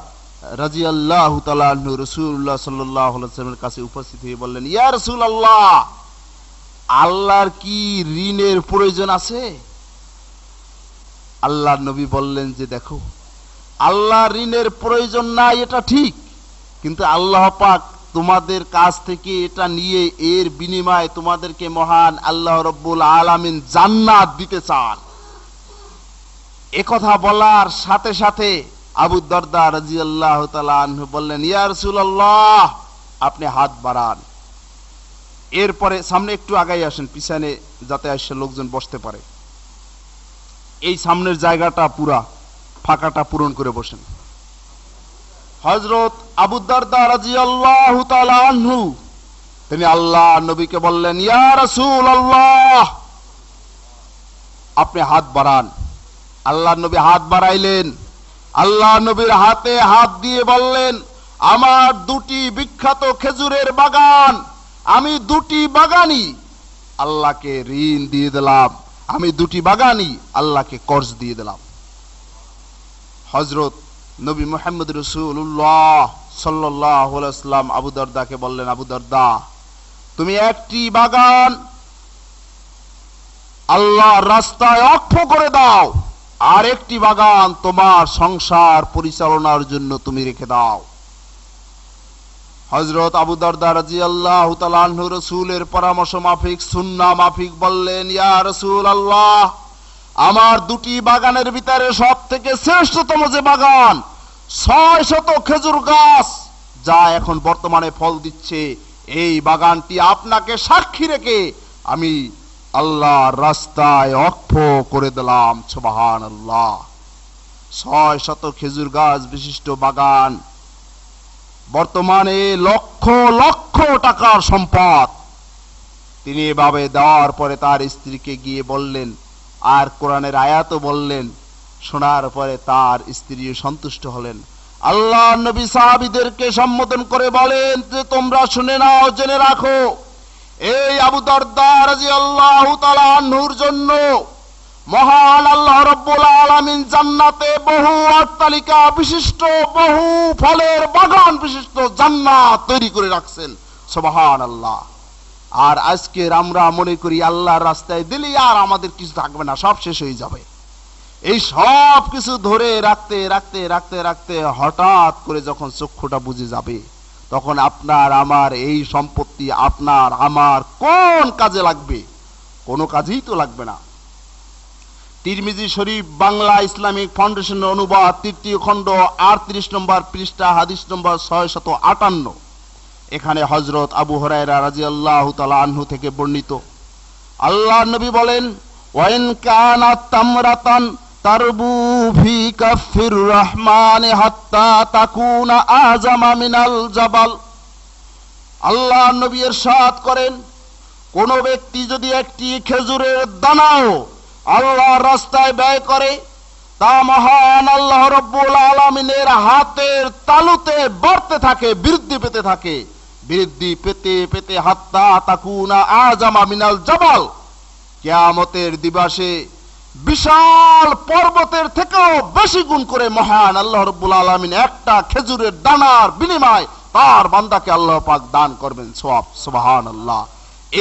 রাদিয়াল্লাহু তাআলা আনহু রাসূলুল্লাহ সাল্লাল্লাহু আলাইহি ওয়াসাল্লামের কাছে উপস্থিত হয়ে বললেন, ইয়া রাসূলুল্লাহ, আল্লাহর কি ঋণের প্রয়োজন আছে? আল্লাহর নবী বললেন যে, দেখো, আল্লাহর ঋণের প্রয়োজন নাই এটা ঠিক, কিন্তু আল্লাহ পাক তোমাদের কাছ থেকে এটা নিয়ে এর বিনিময়ে তোমাদেরকে মহান আল্লাহ রব্বুল আলামিন জান্নাত দিতে চান। একথা বলার সাথে সাথে আবু দারদা রাদিয়াল্লাহু তাআলা আনহু বললেন, ইয়া রাসূলুল্লাহ, আপনি হাত বাড়ান। এরপরে সামনে একটু আগাই আসেন, পিছনে যাতে এসে লোকজন বসতে পারে। এই সামনের জায়গাটা পুরা ফাঁকাটা পূরণ করে বসেন। হযরত আবু দারদা রাদিয়াল্লাহু তাআলা আনহু তিনি আল্লাহ নবীকে বললেন, ইয়া রাসূলুল্লাহ, আপনি হাত বাড়ান। আল্লাহ নবী হাত বাড়াইলেন। আল্লাহ নবীর হাতে হাত দিয়ে বললেন, আমার দুটি বিখ্যাত খেজুরের বাগান, আমি দুটি বাগানি আল্লাহকে ঋণ দিয়ে দিলাম, আমি দুটি বাগানি আল্লাহকে কর্জ দিয়ে দিলাম। হযরত নবী মুহাম্মদ রাসূলুল্লাহ সাল্লাল্লাহু আলাইহি ওয়াসাল্লাম আবু দারদাকে বললেন, আবু দারদা, তুমি একটি বাগান আল্লাহর রাস্তায় ওয়াকফ করে দাও, আর একটি বাগান তোমার সংসার পরিচালনার জন্য তুমি রেখে দাও। হযরত আবু দারদা রাদিয়াল্লাহু তাআলা আনহু রাসূলের পরামর্শ মাফিক, সুন্নাহ মাফিক বললেন, ইয়া রাসূলুল্লাহ, আমার দুটি বাগানের ভিতরে সবথেকে শ্রেষ্ঠতম যে বাগান, 600 খেজুর গাছ যা এখন বর্তমানে ফল দিচ্ছে, এই বাগানটি আপনাকে সাক্ষী রেখে আমি আল্লাহর রাস্তায় ওয়াকফ করে দিলাম। সুবহানাল্লাহ। 600 খেজুর গাছ বিশিষ্ট বাগান, বর্তমানে লক্ষ লক্ষ টাকার সম্পদ। তিনি এভাবে দেওয়ার পরে তার স্ত্রীকে গিয়ে বললেন, আর কোরআনের আয়াতও বললেন। শোনার পরে তার স্ত্রী সন্তুষ্ট হলেন। আল্লাহ নবী সাহাবীদেরকে সম্বোধন করে বলেন যে, তোমরা শুনে নাও, জেনে রাখো, এই আবু দারদা রাদিয়াল্লাহু তাআলা আনহুর জন্য মহান আল্লাহ রাব্বুল আলামিন জান্নাতে বহু অট্টালিকা বিশিষ্ট, বহু ফলের বাগান বিশিষ্ট জান্নাত তৈরি করে রাখছেন। সুবহানাল্লাহ। আর আজকে আমরা মনে করি আল্লাহর রাস্তায় দিলে আর আমাদের কিছু থাকবে না, সব শেষ হয়ে যাবে। এই সব কিছু ধরে রাখতে রাখতে রাখতে রাখতে হঠাৎ করে যখন চক্ষুটা বুঝে যাবে, তখন আপনার আমার এই সম্পত্তি আপনার আমার কোন কাজে লাগবে? কোনো কাজেই তো লাগবে না। তিরমিজি শরীফ বাংলা ইসলামিক ফাউন্ডেশনের অনুবাদ, ৩য় খণ্ড ৩৮ নম্বর পৃষ্ঠা, হাদিস নম্বর ৬৫৮। এখানে হযরত আবু হুরায়রা রাদিয়াল্লাহু তাআলা আনহু থেকে বর্ণিত, আল্লাহর নবী বলেন, ওয়াইন কানাত তামরাতান তারবু ফি কাফির রহমান হাত্তা তাকুনা আযামা মিনাল জাবাল। আল্লাহর নবী ইরশাদ করেন, কোন ব্যক্তি যদি একটি খেজুরের দানাও আল্লাহর রাস্তায় ব্যয় করে, তা মহান আল্লাহ রাব্বুল আলামিনের হাতের তালুতে বাড়তে থাকে, বৃদ্ধি পেতে থাকে, বৃদ্ধি পেতে পেতে হাত্তা তাকুনা আযামা মিনাল জাবাল, কিয়ামতের দিবসে বিশাল পর্বতের থেকেও বেশি গুণ করে মহান আল্লাহ রাব্বুল আলামিন একটা খেজুরের দানার বিনিময়ে তার বান্দাকে আল্লাহ পাক দান করবেন সওয়াব। সুবহানাল্লাহ।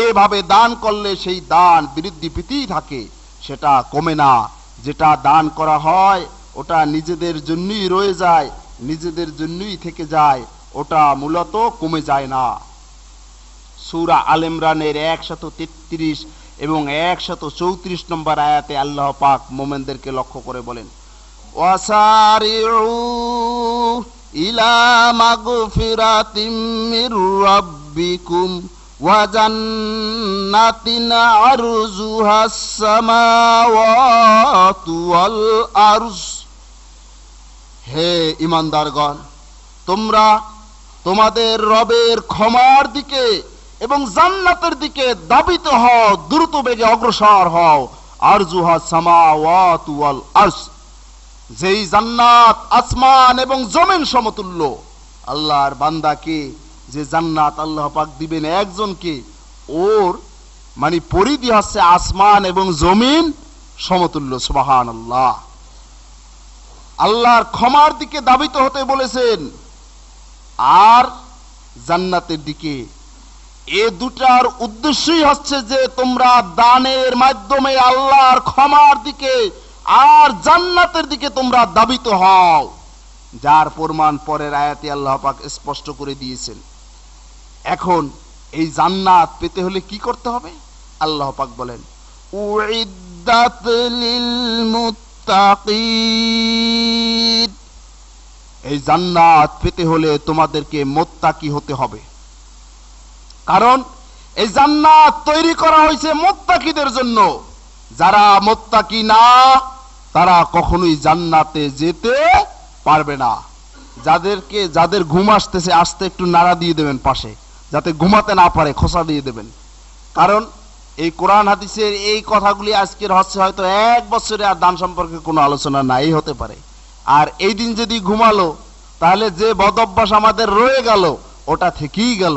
এভাবে দান করলে সেই দান বৃদ্ধি পেতেই থাকে, সেটা কমে না। যেটা দান করা হয় ওটা নিজেদের জন্যই রয়ে যায়, নিজেদের জন্যই থেকে যায়, ওটা মূলত কমে যায় না। সূরা আল ইমরানের 133 এবং 134 নম্বর আয়াতে আল্লাহ পাক মুমিনদেরকে লক্ষ্য করে বলেন, ওয়াসারিউ ইলা মাগফিরাতিম মির রাব্বিকুম ওয়া জান্নাতিন আরজুহাস সামাওয়াতু ওয়াল আরজ। হে ঈমানদারগণ, তোমরা তোমাদের রবের ক্ষমার দিকে এবং জান্নাতের দিকে ধাবিত হও, দ্রুত বেগে অগ্রসর হও। আরজুহা সামাওয়াতু ওয়াল আরশ, যেই জান্নাত আসমান এবং জমিন সমতুল্য। আল্লাহর বান্দাকে যে জান্নাত আল্লাহ পাক দিবেন একজনকে, ওর মানে পরিধি হচ্ছে আসমান এবং জমিন সমতুল্য। সুবহানাল্লাহ। আল্লাহর ক্ষমার দিকে ধাবিত হতে বলেছেন আর জান্নাতের দিকে। এ দুটার উদ্দেশ্যই হচ্ছে যে তোমরা দানের মাধ্যমে আল্লাহর ক্ষমার দিকে আর জান্নাতের দিকে তোমরা ধাবিত হও, যার প্রমাণ পরের আয়াতে আল্লাহ পাক স্পষ্ট করে দিয়েছেন। এখন এই জান্নাত পেতে হলে কি করতে হবে? আল্লাহ পাক বলেন, উইদ্দাত লিল মুত্তাকিন, এই জান্নাত পেতে হলে তোমাদেরকে মুত্তাকি হতে হবে। কারণ এই জান্নাত তৈরি করা হয়েছে মুত্তাকিদের জন্য। যারা মুত্তাকি না, তারা কখনোই জান্নাতে যেতে পারবে না। যাদের ঘুম আসতেছে, আসতে একটু নাড়া দিয়ে দেবেন পাশে, যাতে ঘুমাতে না পারে, খোসা দিয়ে দেবেন। কারণ এই কোরআন হাদিসের এই কথাগুলি আজকের হচ্ছে হয়তো 1 বছরে আর দান সম্পর্কে কোনো আলোচনা নাই হতে পারে। আর এই দিন যদি ঘুমালো, তাহলে যে বদ অভ্যাস আমাদের রয়ে গেল ওটা থেকেই গেল।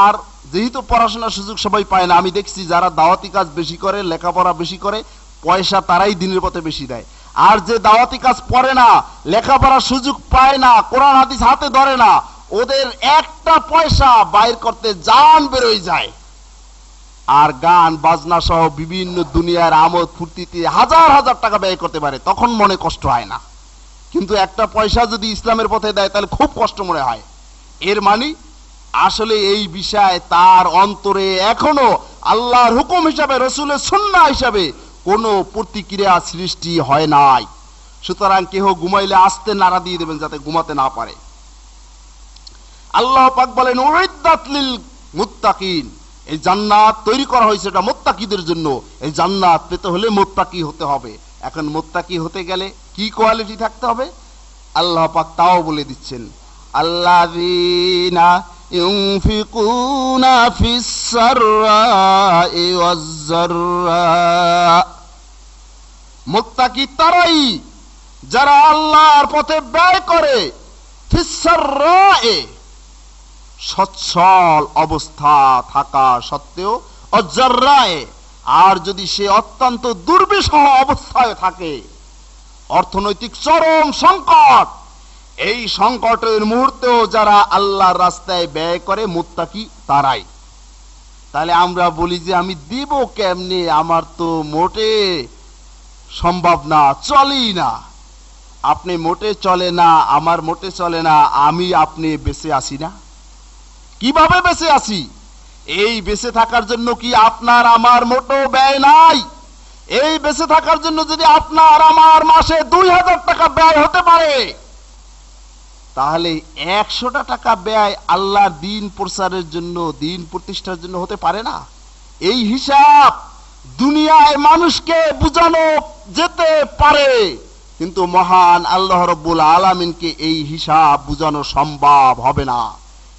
আর যেহেতু পড়াশোনার সুযোগ সবাই পায় না, আমি দেখছি যারা দাওয়াতি কাজ বেশি করে, লেখাপড়া বেশি করে, পয়সা তারাই দিনের পথে বেশি দেয়। আর যে দাওয়াতি কাজ পড়ে না, লেখাপড়ার সুযোগ পায় না, কোরআন হাদিস হাতে ধরে না, ওদের একটা পয়সা বাইর করতে জান বেরোয় যায়। আর গান বাজনা সহ বিভিন্ন দুনিয়ার আমোদ ফুর্তিতে হাজার হাজার টাকা ব্যয় করতে পারে, তখন মনে কষ্ট হয় না। কিন্তু একটা পয়সা যদি ইসলামের পথে দেয় তাহলে খুব কষ্ট মনে হয়। এর মানে আসলে এই বিষয় তার অন্তরে এখনো আল্লাহর হুকুম হিসাবে, রসুলের সুন্নাহ হিসাবে কোনো প্রতিক্রিয়া সৃষ্টি হয় নাই। সুতরাং কেহ ঘুমাইলে আস্তে নাড়া দিয়ে দেবেন যাতে ঘুমাতে না পারে। আল্লাহ পাক বলেন, উইদ্দাত লিল মুত্তাকিন, এই জান্নাত তৈরি করা হয়েছে এটা মুত্তাকিদের জন্য। এই জান্নাত পেতে হলে মুত্তাকি হতে হবে। এখন মুত্তাকি হতে গেলে কি কোয়ালিটি থাকতে হবে আল্লাহ পাক তাও বলে দিচ্ছেন। আল্লাযীনা ইউনফিকুনা ফিস সাররাই ওয়াজ যাররা, মুত্তাকি তারাই যারা আল্লাহর পথে ব্যয় করে, ফিস সাররাই, সচ্ছল অবস্থা থাকা সত্ত্বেও, ওয়াজ যাররাই, আর যদি সে অত্যন্ত দুর্বিষহ অবস্থায় থাকে, অর্থনৈতিক চরম সংকট, এই সংকটের মুহূর্তেও যারা আল্লাহর রাস্তায় ব্যয় করে, মুত্তাকি তারাই। তাহলে আমরা বলি যে আমি দিব কেমনে, আমার তো মোটে সম্ভব না, চলেই না। আপনি মোটে চলে না, আমার মোটে চলে না, আমি আপনি বেঁচে আসি না। কিভাবে বেঁচে আসি? এই বেঁচে থাকার জন্য কি আপনার আমার মোটো ব্যয় নাই? এই বেঁচে থাকার জন্য যদি আপনার আমার মাসে 2000 টাকা ব্যয় হতে পারে, তাহলে 100টা টাকা ব্যয় আল্লাহর দিন প্রচারের জন্য, দিন প্রতিষ্ঠার জন্য হতে পারে না? এই হিসাব দুনিয়ায় মানুষকে বুঝানো যেতে পারে, কিন্তু মহান আল্লাহ রাব্বুল আলামিনকে এই হিসাব বুঝানো সম্ভব হবে না।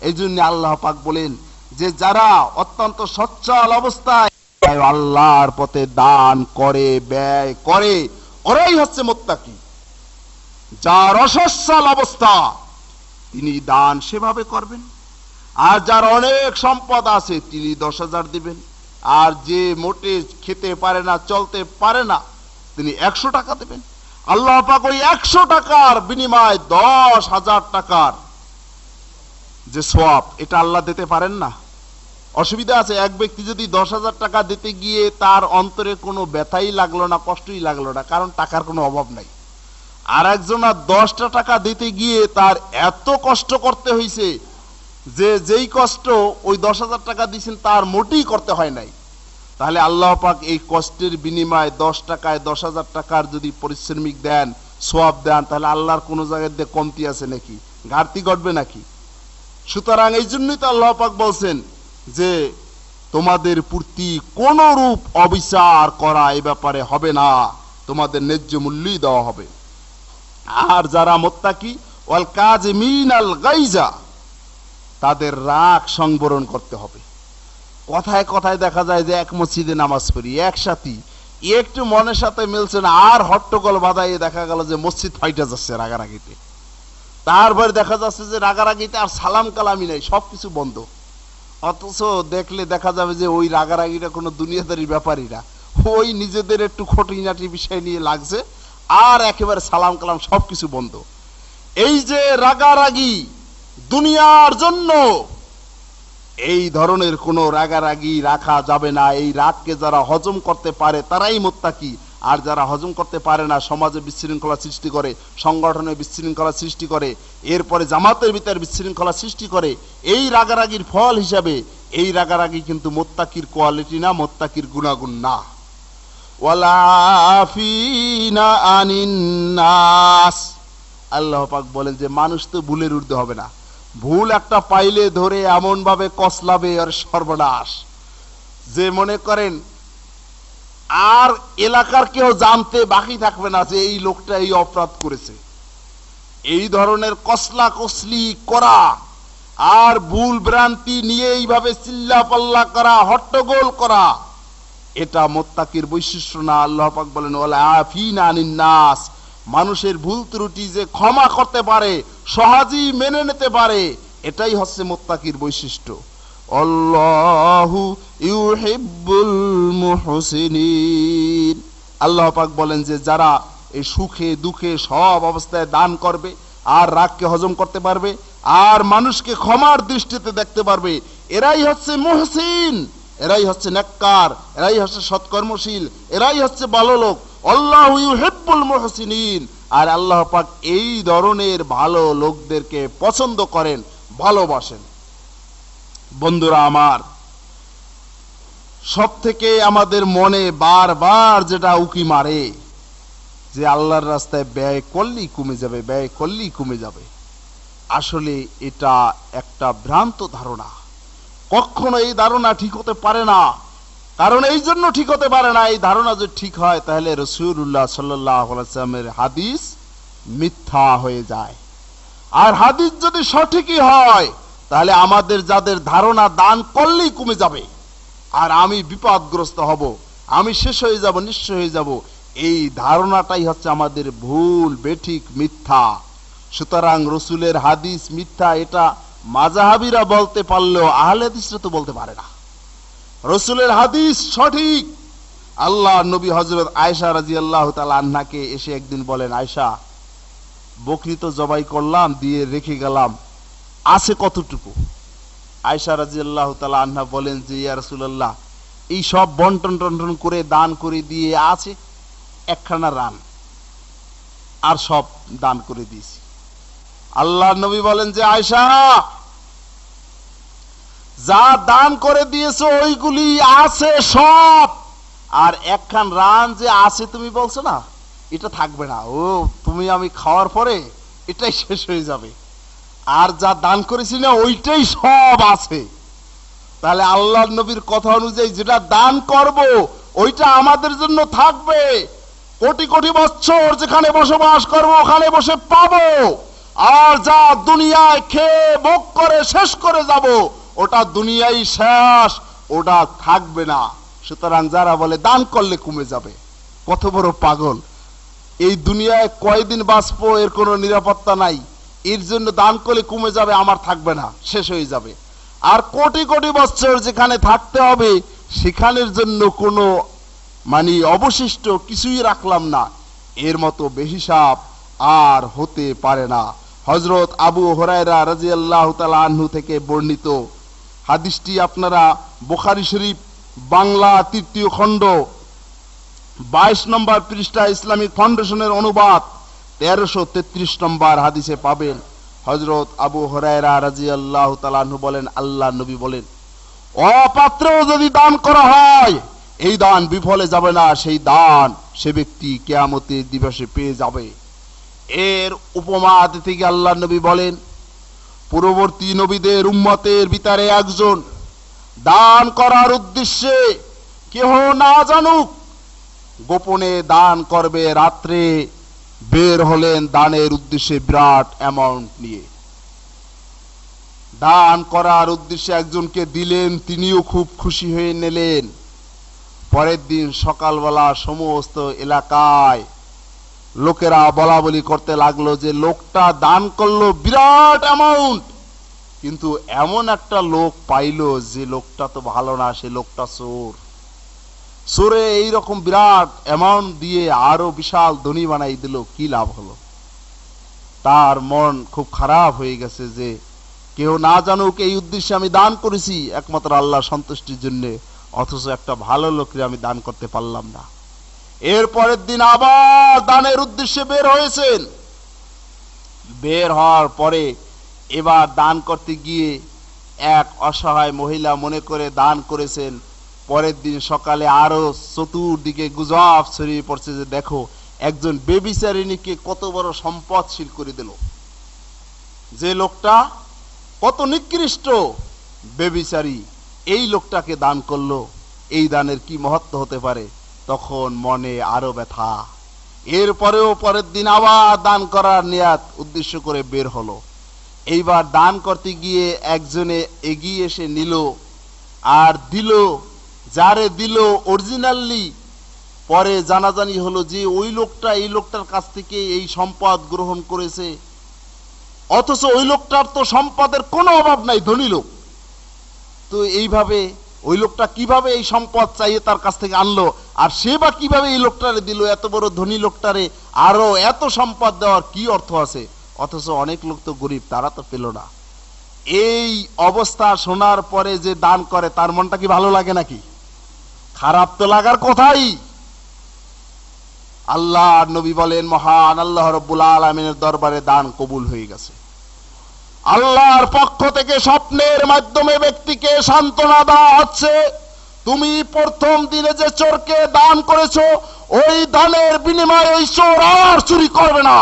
এই জন্য আল্লাহ পাক বলেন যে যারা অত্যন্ত সচ্ছল অবস্থায় আল্লাহর পথে দান করে, ব্যয় করে, ওরাই হচ্ছে মুত্তাকি। যার অসচ্ছল অবস্থা তিনি দান সেভাবে করবেন, আর যার অনেক সম্পদ আছে তিনি 10,000 দিবেন, আর যে মোটে খেতে পারে না, চলতে পারে না, তিনি 100 টাকা দেবেন। আল্লাহ পাক ওই 100 টাকার বিনিময়ে 10,000 টাকার যে সওয়াব, এটা আল্লাহ দিতে পারেন না? অসুবিধা আছে? এক ব্যক্তি যদি 10,000 টাকা দিতে গিয়ে তার অন্তরে কোনো ব্যথাই লাগলো না, কষ্টই লাগলো না, কারণ টাকার কোনো অভাব নাই। আর একজনা 10টা টাকা দিতে গিয়ে তার এত কষ্ট করতে হয়েছে যে যেই কষ্ট ওই 10,000 টাকা দিয়েছেন তার মোটেই করতে হয় নাই। তাহলে আল্লাহ পাক এই কষ্টের বিনিময়ে 10 টাকায় 10,000 টাকার যদি পরিশ্রমিক দেন, সওয়াব দেন, তাহলে আল্লাহর কোনো জায়গায় দিয়ে কমতি আছে নাকি? ঘাটতি ঘটবে নাকি? সুতরাং এই জন্যই তো আল্লাহ পাক বলছেন যে তোমাদের প্রতি কোন রূপ অবিচার করা এই ব্যাপারে হবে না, তোমাদের ন্যায্য মূল্যই দেওয়া হবে। আর যারা মুত্তাকি, ওয়াল কাযিমিনাল গাইজা, তাদের রাগ সংবরণ করতে হবে। কথায় কথায় দেখা যায় যে এক মসজিদে নামাজ পড়ি একসাথে, একটু মনের সাথে মিলছে না, আর হট্টগোল বাঁধাইয়ে দেখা গেল যে মসজিদ ফাইটা যাচ্ছে রাগারাগিতে। তারপরে দেখা যাচ্ছে যে রাগারাগিতে আর সালাম কালামি নাই, সবকিছু বন্ধ। অথচ দেখলে দেখা যাবে যে ওই রাগারাগিটা কোনো দুনিয়াদারি ব্যাপারই না, ওই নিজেদের একটু খুঁটিনাটি বিষয় নিয়ে লাগছে, আর একেবারে সালাম কালাম সবকিছু বন্ধ। এই যে রাগারাগি দুনিয়ার জন্য, এই ধরনের কোন রাগারাগি রাখা যাবে না। এই রাগকে যারা হজম করতে পারে তারাই মুত্তাকি, আর যারা হজম করতে পারে না সমাজে বিশৃঙ্খলা সৃষ্টি করে, সংগঠনে বিশৃঙ্খলা সৃষ্টি করে, এরপরে জামাতের ভিতরে বিশৃঙ্খলা সৃষ্টি করে, এই রাগারাগির ফল হিসাবে এই রাগারাগি কিন্তু মুত্তাকির কোয়ালিটি না, মুত্তাকির গুণাগুণ না। ওয়ালা আফিনা আনিন নাস, আল্লাহ পাক বলেন যে মানুষ তো ভুলের ঊর্ধ্বে হবে না, ভুল একটা পাইলে ধরে এমন ভাবে কসলাবে আর সর্বনাশ, যে মনে করেন আর এলাকার কেউ জানতে বাকি থাকবে না যে এই লোকটা এই অপরাধ করেছে। এই ধরনের কসলা কসলি করা আর ভুল ভ্রান্তি নিয়ে এইভাবে চিল্লা পাল্লা করা, হট্টগোল করা, এটা মুত্তাকির বৈশিষ্ট্য না। আল্লাহ পাক বলেন ওয়ালা আফিনা আনিন নাস, মানুষের ভুল ত্রুটি যে ক্ষমা করতে পারে, সহজেই মেনে নিতে পারে, এটাই হচ্ছে মুত্তাকির বৈশিষ্ট্য। আল্লাহু ইউহিব্বুল মুহসিনিন, আল্লাহ পাক বলেন যে যারা এই সুখে দুঃখে সব অবস্থায় দান করবে, আর রাগকে হজম করতে পারবে, আর মানুষকে ক্ষমার দৃষ্টিতে দেখতে পারবে, এরাই হচ্ছে মুহসিন, এরাই হচ্ছে নেককার, এরাই হচ্ছে সৎকর্মশীল, এরাই হচ্ছে ভালো লোক। আল্লাহু ইউহিব্বুল মুহসিনিন, আর আল্লাহ পাক এই ধরনের ভালো লোকদেরকে পছন্দ করেন, ভালোবাসেন। বন্ধুরা আমার, সব থেকে আমাদের মনে বারবার যেটা উকি মারে যে আল্লাহর রাস্তায় ব্যয় করলেই কমে যাবে, ব্যয় করলেই কমে যাবে, আসলে এটা একটা ভ্রান্ত ধারণা। কখনো এই ধারণা ঠিক হতে পারে না। কারণ এই জন্য ঠিক হতে পারে না, এই ধারণা যদি ঠিক হয় তাহলে রাসূলুল্লাহ সাল্লাল্লাহু আলাইহি ওয়াসাল্লামের হাদিস মিথ্যা হয়ে যায়। আর হাদিস যদি সঠিকই হয় তাহলে আমাদের যাদের ধারণা দান করলেই কমে যাবে আর আমি বিপদগ্রস্ত হব, আমি শেষ হয়ে যাব, নিঃস্ব হয়ে যাব, এই ধারণাটাই হচ্ছে আমাদের ভুল, বেঠিক, মিথ্যা। সুতরাং রসুলের হাদিস মিথ্যা এটা মাযহাবীরা বলতে পারলেও আহলে হাদিসরা তো বলতে পারে না। রসুলের হাদিস সঠিক। আল্লাহ নবী হযরত আয়েশা রাদিয়াল্লাহু তাআলা আনহাকে এসে একদিন বলেন, আয়েশা, বকরি তো জবাই করলাম, দিয়ে রেখে গেলাম, আছে কতটুকু? আয়েশা রাদিয়াল্লাহু তাআলা আনহা বলেন যে ইয়া রাসূলুল্লাহ, এই সব বন্টন টন্টন করে দান করে দিয়ে আছে একখানা রান, আর সব দান করে দিয়েছি। আল্লাহ নবী বলেন যে আয়েশা, যা দান করে দিয়েছো ওইগুলি আছে সব, আর একখান রান যে আছে তুমি বলছো না, এটা থাকবে না, ও তুমি আমি খাওয়ার পরে এটাই শেষ হয়ে যাবে, আর যা দান করেছি না ওইটাই সব আছে। তাহলে আল্লাহ নবীর কথা অনুযায়ী যেটা দান করব ওইটা আমাদের জন্য থাকবে, কোটি কোটি বছর যেখানে বসবাস করব ওখানে বসে পাবো, আর যা দুনিয়ায় খেয়ে ভোগ করে শেষ করে যাব ওটা দুনিয়াই শেষ, ওটা থাকবে না। সুতরাং যারা বলে দান করলে কমে যাবে, কত বড় পাগল। এই দুনিয়ায় কয়দিন বাঁচবো এর কোনো নিরাপত্তা নাই, এর জন্য দান করলে কমে যাবে, আমার থাকবে না, শেষ হয়ে যাবে। আর কোটি কোটি বছর যেখানে থাকতে হবে সেখানের জন্য কোনো অবশিষ্ট কিছুই রাখলাম না, এর মতো বেহিসাব আর হতে পারে না। হযরত আবু হুরায়রা রাদিয়াল্লাহু তাআলা আনহু থেকে বর্ণিত হাদিসটি আপনারা বুখারী শরীফ বাংলা ৩য় খণ্ড 22 নম্বর পৃষ্ঠা ইসলামিক ফাউন্ডেশনের অনুবাদ 1333 নম্বর হাদিসে পাবেন। হযরত আবু হুরায়রা রাদিয়াল্লাহু তাআলা আনহু বলেন, আল্লাহ নবী বলেন, অপাত্রেও যদি দান করা হয় এই দান বিফলে যাবে না, সেই দান সে ব্যক্তি কিয়ামতের দিবসে পেয়ে যাবে। এর উপমা দিতে গিয়ে আল্লাহ নবী বলেন, পূর্ববর্তী নবীদের উম্মতের ভিতরে একজন দান করার উদ্দেশ্যে কেহ না জানুক গোপনে দান করবে, রাত্রে বের হলেন দানের উদ্দেশ্যে বিরাট অ্যামাউন্ট নিয়ে। দান করার উদ্দেশ্যে একজনকে দিলেন, তিনিও খুব খুশি হয়ে নিলেন। পরের দিন সকালবেলা সমস্ত এলাকায় লোকেরা বলা বলি করতে লাগলো যে লোকটা দান করলো বিরাট অ্যামাউন্ট, কিন্তু এমন একটা লোক পাইলো যে লোকটা তো ভালো না, সে লোকটা চোর। চোরে এইরকম বিরাট অ্যামাউন্ট দিয়ে আরো বিশাল ধনী বানাই দিল, কি লাভ হলো? তার মন খুব খারাপ হয়ে গেছে যে কেউ না জানুক এই উদ্দেশ্যে আমি দান করেছি একমাত্র আল্লাহর সন্তুষ্টির জন্য, অথচ একটা ভালো লোককে আমি দান করতে পারলাম না। এর পরের দিন আবার দানের উদ্দেশ্যে বের হয়েছেন। বের হওয়ার পরে এবার দান করতে গিয়ে এক অসহায় মহিলা মনে করে দান করেছেন। পরের দিন সকালে আরো চতুর্দিকে গুজব ছড়িয়ে পড়ছে যে দেখো একজন বেবিচারিণীকে কত বড় সম্পদশীল করে দিল, যে লোকটা কত নিকৃষ্ট বেবিচারী, এই লোকটাকে দান করলো, এই দানের কি মহত্ব হতে পারে? তখন মনে আরো ব্যথা। এরপরেও পরের দিন আবার দান করার নিয়াত উদ্দেশ্য করে বের হলো। এইবার দান করতে গিয়ে একজনে এগিয়ে এসে নিল আর দিল, যারে দিল অরিজিনালি পরে জানাজানি হলো যে ওই লোকটা এই লোকটার কাছ থেকে এই সম্পদ গ্রহণ করেছে, অথচ ওই লোকটার তো সম্পদের কোনো অভাব নাই, ধনী লোক। তো এইভাবে ওই লোকটা কিভাবে এই সম্পদ চাইয়ে তার কাছ থেকে আনলো, আর সে বা কিভাবে এই লোকটারে দিল? এত বড় ধনী লোকটারে আরো এত সম্পদ দেওয়ার কি অর্থ আছে? অথচ অনেক লোক তো গরিব, তারা তো পেল না। এই অবস্থা শোনার পরে যে দান করে তার মনটা কি ভালো লাগে নাকি? খারাপ তো লাগার কথাই। আল্লাহ নবী বলেন, মহান আল্লাহ রাব্বুল আলামিনের দরবারে দান কবুল হয়ে গেছে। আল্লাহর পক্ষ থেকে স্বপ্নের মাধ্যমে ব্যক্তিকে সান্ত্বনা দেওয়া হচ্ছে, তুমি প্রথম দিনে যে চোরকে দান করেছো ওই দানের বিনিময়ে ওই চোর আর চুরি করবে না।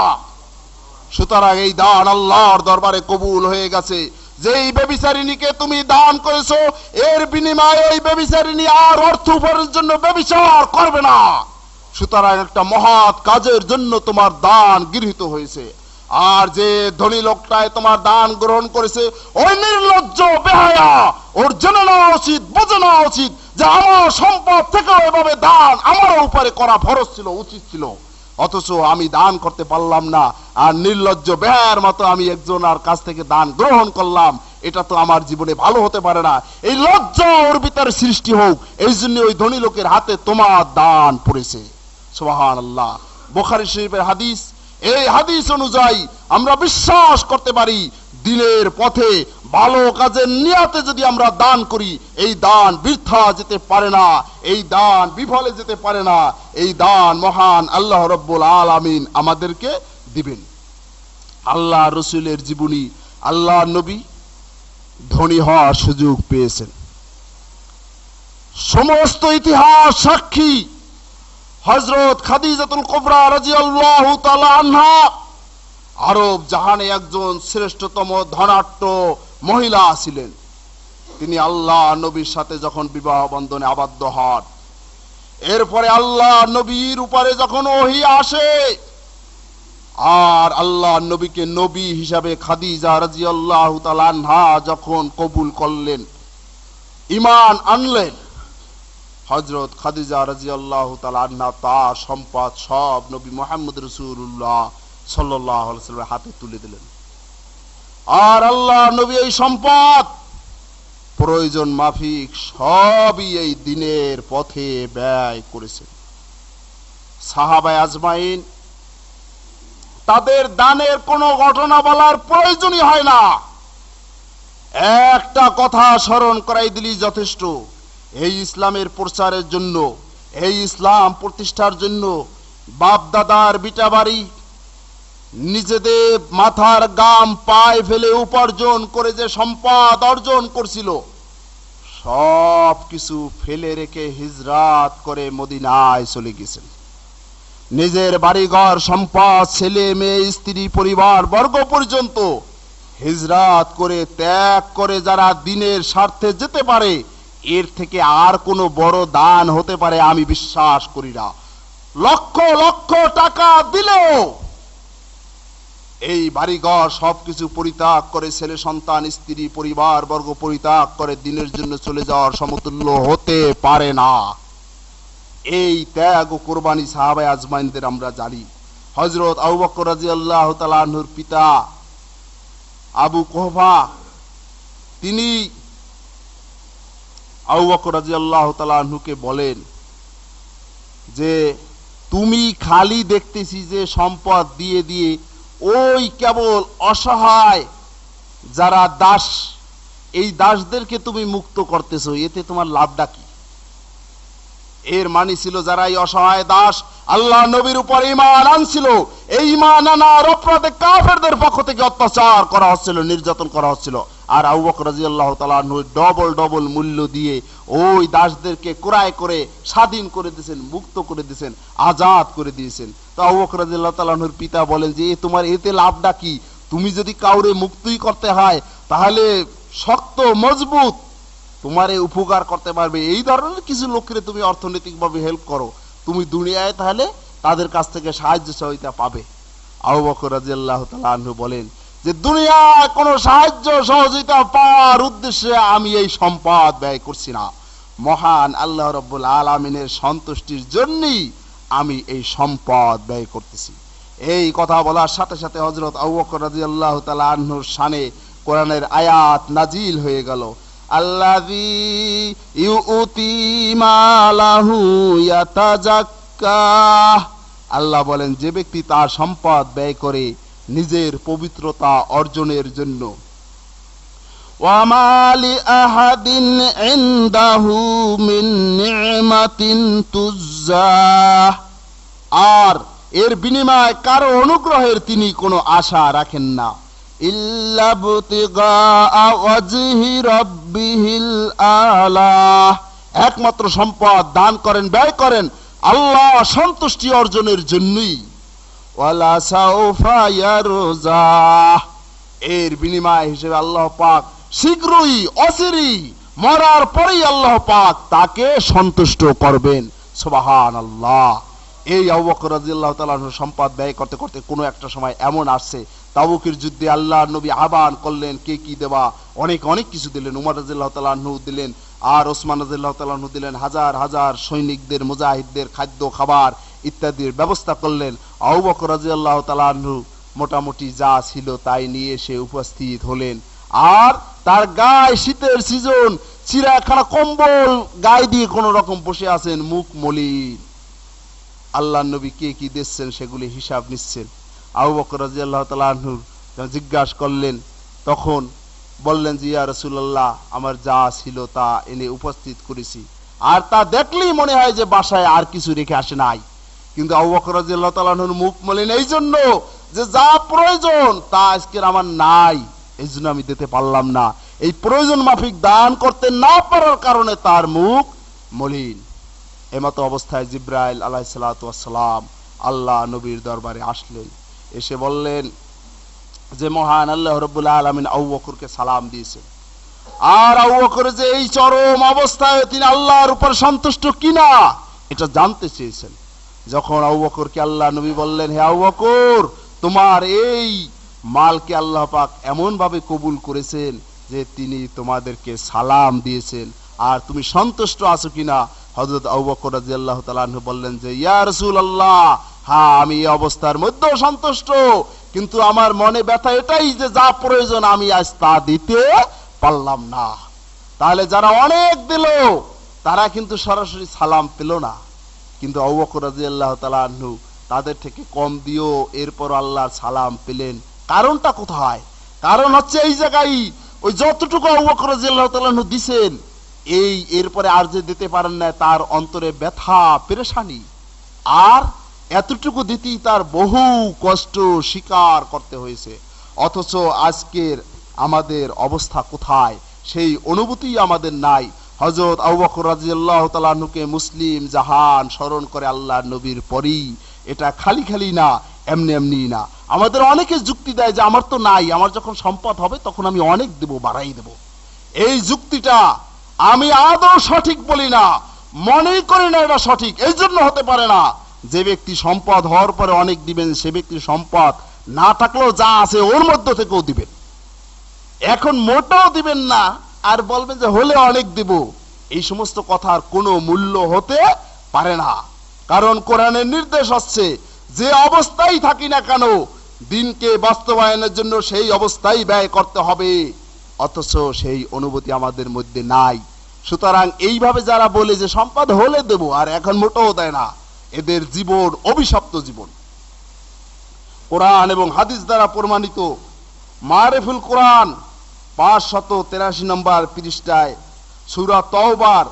সুতরাং এই দান আল্লাহর দরবারে কবুল হয়ে গেছে। যেই ব্যভিচারিণীকে তুমি দান করেছো এর বিনিময়ে ওই ব্যভিচারিণী আর অর্থ উপার্জনের জন্য ব্যভিচার করবে না। সুতরাং একটা মহৎ কাজের জন্য তোমার দান গৃহীত হয়েছে। আর যে ধনী লোকটায় তোমার দান গ্রহণ করেছে ওই নির্লজ্জ বেহায়া, ওর জেনে নেওয়া উচিত, বুঝে নেওয়া উচিত যে আমার সম্পদ থেকে এভাবে দান আমার উপরে করা ফরজ ছিল, উচিত ছিল, অথচ আমি দান করতে পারলাম না। আর নির্লজ্জ বেহায়ার মতো আমি একজনের কাছ থেকে দান গ্রহণ করলাম, এটা তো আমার জীবনে ভালো হতে পারে না। এই লজ্জা ওর ভিতরে সৃষ্টি হোক, এই জন্য ওই ধনী লোকের হাতে তোমার দান পড়েছে। সুবহানাল্লাহ। বুখারী শরীফের হাদিস। এই হাদিস অনুযায়ী আমরা বিশ্বাস করতে পারি দিনের পথে ভালো কাজের নিয়তে যদি আমরা দান করি এই দান বৃথা যেতে পারে না, এই দান বিফলে যেতে পারে না। এই দান মহান আল্লাহ রাব্বুল আলামিন আমাদেরকে দিবেন। আল্লাহ রসুলের জীবনী, আল্লাহ নবী ধনী হওয়ার সুযোগ পেয়েছেন। সমস্ত ইতিহাস সাক্ষী হযরত খাদিজাতুল কুবরা রাদিয়াল্লাহু তাআলা আনহা আরব জাহানে একজন শ্রেষ্ঠতম ধনাঢ্য মহিলা ছিলেন। তিনি আল্লাহ নবীর সাথে যখন বিবাহ বন্ধনে আবদ্ধ হন, এরপরে আল্লাহ নবীর উপরে যখন ওহী আসে আর আল্লাহ নবীকে নবী হিসাবে খাদিজা রাদিয়াল্লাহু তাআলা আনহা যখন কবুল করলেন, ঈমান আনলেন, হযরত খাদিজা রাদিয়াল্লাহু তাআলা আনহা তার সম্পদ সব নবী মুহাম্মদ রাসূলুল্লাহ সাল্লাল্লাহু আলাইহি ওয়াসাল্লামের হাতে তুলে দিলেন। আর আল্লাহ নবী এই সম্পদ প্রয়োজন মাফিক সবই এই দিনের পথে ব্যয় করেছেন। সাহাবায়ে আজমাইন তাদের দানের কোনো ঘটনা বলার প্রয়োজনই হয় না, একটা কথা স্মরণ করাই দিলেই যথেষ্ট। এই ইসলামের প্রচারের জন্য, এই ইসলাম প্রতিষ্ঠার জন্য বাপ দাদার বিটা বাড়ি নিজেদের মাথার গাম পায়ে ফেলে উপার্জন করে যে সম্পদ অর্জন করছিল সব কিছু ফেলে রেখে হিজরত করে মদিনায় চলে গেছেন। নিজের বাড়িঘর সম্পদ ছেলে মেয়ে স্ত্রী পরিবার বর্গ পর্যন্ত হিজরত করে ত্যাগ করে যারা দিনের স্বার্থে যেতে পারে এর থেকে আর কোনো বড় দান হতে পারে আমি বিশ্বাস করি না। লক্ষ লক্ষ টাকা দিলেও এই বাড়িঘর সবকিছু পরিত্যাগ করে, ছেলে সন্তান স্ত্রী পরিবার বর্গ পরিত্যাগ করে দিনের জন্য চলে যাওয়ার সমতুল্য হতে পারে না। এই ত্যাগ ও কোরবানি সাহাবায়ে আজমাইনদের আমরা জানি। হযরত আবু বকর রাদিয়াল্লাহু তাআলা আনহুর পিতা আবু কুহাফা, তিনি আবু বকর রাদিয়াল্লাহু তাআলা আনহুকে বলেন যে তুমি খালি দেখতেছি যে সম্পদ দিয়ে দিয়ে ওই কেবল অসহায় যারা দাস, এই দাসদেরকে তুমি মুক্ত করতেছো, এতে তোমার লাভটা কি? এর মানে ছিল যারা এই অসহায় দাস আল্লাহ নবীর উপর ঈমান আনছিল, এই ঈমান আনার অপরাধে কাফেরদের পক্ষ থেকে অত্যাচার করা হচ্ছিল, নির্যাতন করা হচ্ছিল। আর আবু বকর রাদিয়াল্লাহু তাআলা আনহু ডবল ডবল মূল্য দিয়ে ওই দাসদেরকে ক্রয় করে স্বাধীন করে দিয়েছেন, মুক্ত করে দিয়েছেন, আজাদ করে দিয়েছেন। তো আবু বকর রাদিয়াল্লাহু তাআলা আনহুর পিতা বলেন যে তোমার এতে লাভটা কি? তুমি যদি কাউরে মুক্তই করতে হয় তাহলে শক্ত মজবুত তোমারে উপকার করতে পারবে এই ধরনের কিছু লোককে তুমি অর্থনৈতিকভাবে হেল্প করো, তুমি দুনিয়ায় তাহলে তাদের কাছ থেকে সাহায্য সহযোগিতা পাবে। আবু বকর রাদিয়াল্লাহু তাআলা আনহু বলেন যে দুনিয়ায় কোনো সাহায্য সহযোগিতা পাওয়ার উদ্দেশ্যে আমি এই সম্পদ ব্যয় করছি না, মহান আল্লাহ রাব্বুল আলামিনের সন্তুষ্টির জন্যই আমি এই সম্পদ ব্যয় করতেছি। এই কথা বলার সাথে সাথে হযরত আবু বকর রাদিয়াল্লাহু তাআলা আনহুর শানে কোরআনের আয়াত নাজিল হয়ে গেল, আল্লাযী ইউতি মালাহু ইয়াতাজাক্কা। আল্লাহ বলেন যে ব্যক্তি তার সম্পদ ব্যয় করে নিজের পবিত্রতা অর্জনের জন্য। ওয়া মা লি আহাদিন ইনদাহু মিন নি'মাতিন তুজ্জা। আর এর বিনিময়ে কারো অনুগ্রহের তিনি কোনো আশা রাখেন না। ইল্লা বুতিগা ওয়াজহি রাব্বিহিল আলা। একমাত্র সম্পদ দান করেন, ব্যয় করেন আল্লাহ সন্তুষ্টি অর্জনের জন্যই। ওয়ালা সাউফা ইয়ারজা। এর বিনিময় হিসেবে আল্লাহ পাক শীঘ্রই অচিরেই মরার পরেই আল্লাহ পাক তাকে সন্তুষ্ট করবেন। সুবহানাল্লাহ। এই আবু বকর রাদিয়াল্লাহু তাআলা সম্পদ ব্যয় করতে করতে কোনো একটা সময় এমন আসছে, তাবুকের যুদ্ধে আল্লাহর নবী আহ্বান করলেন কে কি দেবা, অনেক অনেক কিছু দিলেন। উমর রাদিয়াল্লাহু তাআলা আনহু দিলেন, আর ওসমান রাদিয়াল্লাহু তাআলা আনহু দিলেন, হাজার হাজার সৈনিকদের মুজাহিদদের খাদ্য খাবার ইত্যাদির ব্যবস্থা করলেন। আবু বকর রাদিয়াল্লাহু তাআলা আনহু মোটামুটি যা ছিল তাই নিয়ে এসে উপস্থিত হলেন। আর তার গায়ে শীতের সিজন, চিরাখানা কম্বল গায়ে দিয়ে কোন রকম বসে আছেন, মুখ মলিন। আল্লাহর নবী কে কি দিচ্ছেন সেগুলি হিসাব নিচ্ছেন। আবু বকর রাদিয়াল্লাহু তাআলা আনহু জিজ্ঞাসা করলেন, তখন বললেন যে ইয়া রাসূলুল্লাহ আমার যা ছিল তা এনে উপস্থিত করেছি, আর তা দেখলেই মনে হয় যে বাসায় আর কিছু রেখে আসে নাই। কিন্তু আবু বকর রাদিয়াল্লাহু তাআলা আনহুর মুখ মলিন এই জন্য যে যা প্রয়োজন তা আজকের আমার নাই, এই জন্য আমি দিতে পারলাম না। এই প্রয়োজন মাফিক দান করতে না পারার কারণে তার মুখ মলিন। এমতো অবস্থায় জিবরাইল আলাইহিস সালাতু ওয়াস সালাম আল্লাহ নবীর দরবারে আসলেন, এসে বললেন যে মহান আল্লাহ রাব্বুল আলামিন আবু বকরকে সালাম দিয়েছেন। আর আবু বকর যে এই চরম অবস্থায় তিনি আল্লাহর উপর সন্তুষ্ট কিনা এটা জানতে চেয়েছেন। যখন আবু বকরকে আল্লাহ নবী বললেন, হে আবু বকর তোমার এই মালকে আল্লাহ পাক এমন ভাবে কবুল করেছেন যে তিনি তোমাদেরকে সালাম দিয়েছেন, আর তুমি সন্তুষ্ট আছো কিনা? হযরত আবু বকর রাদিয়াল্লাহু তাআলা আনহু বললেন যে ইয়া রাসূলুল্লাহ, হ্যাঁ আমি এই অবস্থার মধ্যেও সন্তুষ্ট, কিন্তু আমার মনে ব্যথা এটাই যে যা প্রয়োজন আমি আজ তা দিতে পারলাম না। তাহলে যারা অনেক দিল তারা কিন্তু সরাসরি সালাম পেল না, কিন্তু আবু বকর রাদিয়াল্লাহু তাআলা আনহু তাদের থেকে কম দিও এরপর আল্লাহর সালাম পেলেন। কারণটা কোথায়? কারণ হচ্ছে এই জায়গায় ওই যতটুকু আবু বকর রাদিয়াল্লাহু তাআলা আনহু দিবেন এই এরপরে আর যে দিতে পারেন না তার অন্তরে ব্যথা পেরেশানি, আর এতটুকু দিতেই তার বহু কষ্ট স্বীকার করতে হয়েছে। অথচ আজকের আমাদের অবস্থা কোথায় সেই অনুভূতি আমাদের নাই। হযরত আবু বকর রাদিয়াল্লাহু তাআলা আনহুকে মুসলিম জাহান স্মরণ করে আল্লাহর নবীর পরই, এটা খালি খালি না, এমনি এমনি না। আমাদের অনেকে যুক্তি দেয় যে আমার তো নাই, আমার যখন সম্পদ হবে তখন আমি অনেক দেব, বাড়াই দেব। এই যুক্তিটা আমি আদৌ সঠিক বলি না, মনেই করি না এটা সঠিক। এই জন্য হতে পারে না যে ব্যক্তি সম্পদ হওয়ার পরে অনেক দিবেন সে ব্যক্তির সম্পদ না থাকলেও যা আছে ওর মধ্য থেকেও দিবেন। এখন মোটাও দিবেন না আর বলবেন যে হলে অনেক দিব, এই সমস্ত কথার কোনো মূল্য হতে পারে না। কারণ কোরআনের নির্দেশ হচ্ছে যে অবস্থায় থাকি না কেন দিনকে বাস্তবায়নের জন্য সেই অবস্থায় ব্যয় করতে হবে, অথচ সেই অনুভূতি আমাদের মধ্যে নাই। সুতরাং এইভাবে যারা বলে যে সম্পদ হলে দেব আর এখন মোটেও দেয় না, এদের জীবন অভিশপ্ত জীবন। কোরআন এবং হাদিস দ্বারা প্রমাণিত মারিফুল কোরআন 583 নম্বর পৃষ্ঠায় সূরা তাওবার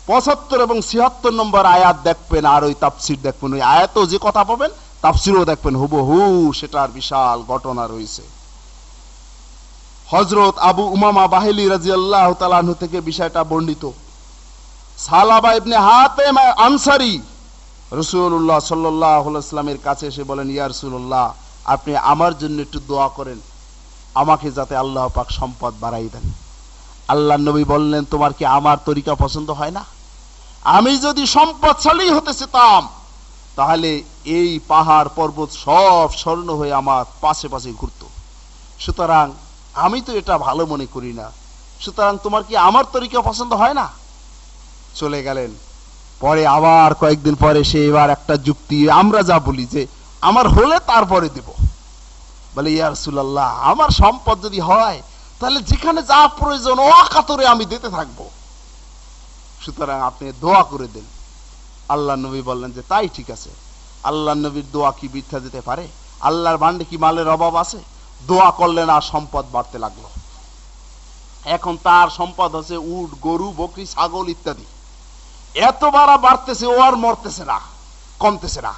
75 এবং 76 নম্বর আয়াত দেখবেন, আর ওই তাফসীর দেখবেন। ওই আয়াতও যে কথা পাবেন তাফসীরও দেখবেন, হুবহু সেটার বিশাল ঘটনা রয়েছে। হযরত আবু উমামা বাহিলি রাদিয়াল্লাহু তাআলা আনহু থেকে বিষয়টা বর্ণিত। সালাবা ইবনে হাতেম আনসারী রাসূলুল্লাহ সাল্লাল্লাহু আলাইহি ওয়াসাল্লামের কাছে এসে বলেন, ইয়া রাসূলুল্লাহ, আপনি আমার জন্য একটু দোয়া করেন, আমাকে যাতে আল্লাহ পাক সম্পদ বাড়াই দেন। আল্লাহর নবী বললেন, তোমার কি আমার তরিকা পছন্দ হয় না? আমি যদি সম্পদশালী হতে চেতাম তাহলে এই পাহাড় পর্বত সব স্বর্ণ হয়ে আমার পাশে পাশে ঘুরত। সুতরাং আমি তো এটা ভালো মনে করি না, সুতরাং তোমার কি আমার তরিকা পছন্দ হয় না? চলে গেলেন। পরে আবার কয়েকদিন পরে সে এবার একটা যুক্তি, আমরা যা বলি যে আমার হলে তারপরে দেব, বলে ইয়া রাসূলুল্লাহ, আমার সম্পদ যদি হয় তাহলে যেখানে যা প্রয়োজন অকাতরে আমি দিতে থাকবো, সুতরাং আপনি দোয়া করে দেন। আল্লাহ নবী বললেন যে তাই ঠিক আছে। আল্লাহ নবীর দোয়া কি বৃথা যেতে পারে? আল্লাহর ভান্ডে কি মালের অভাব আছে? দোয়া করলেন আর সম্পদ বাড়তে লাগলো। এখন তার সম্পদ হচ্ছে উট, গরু, বকরি, ছাগল ইত্যাদি। এত বাড়া বাড়তেছে, ও আর মরতেছে না, কমতেছে না।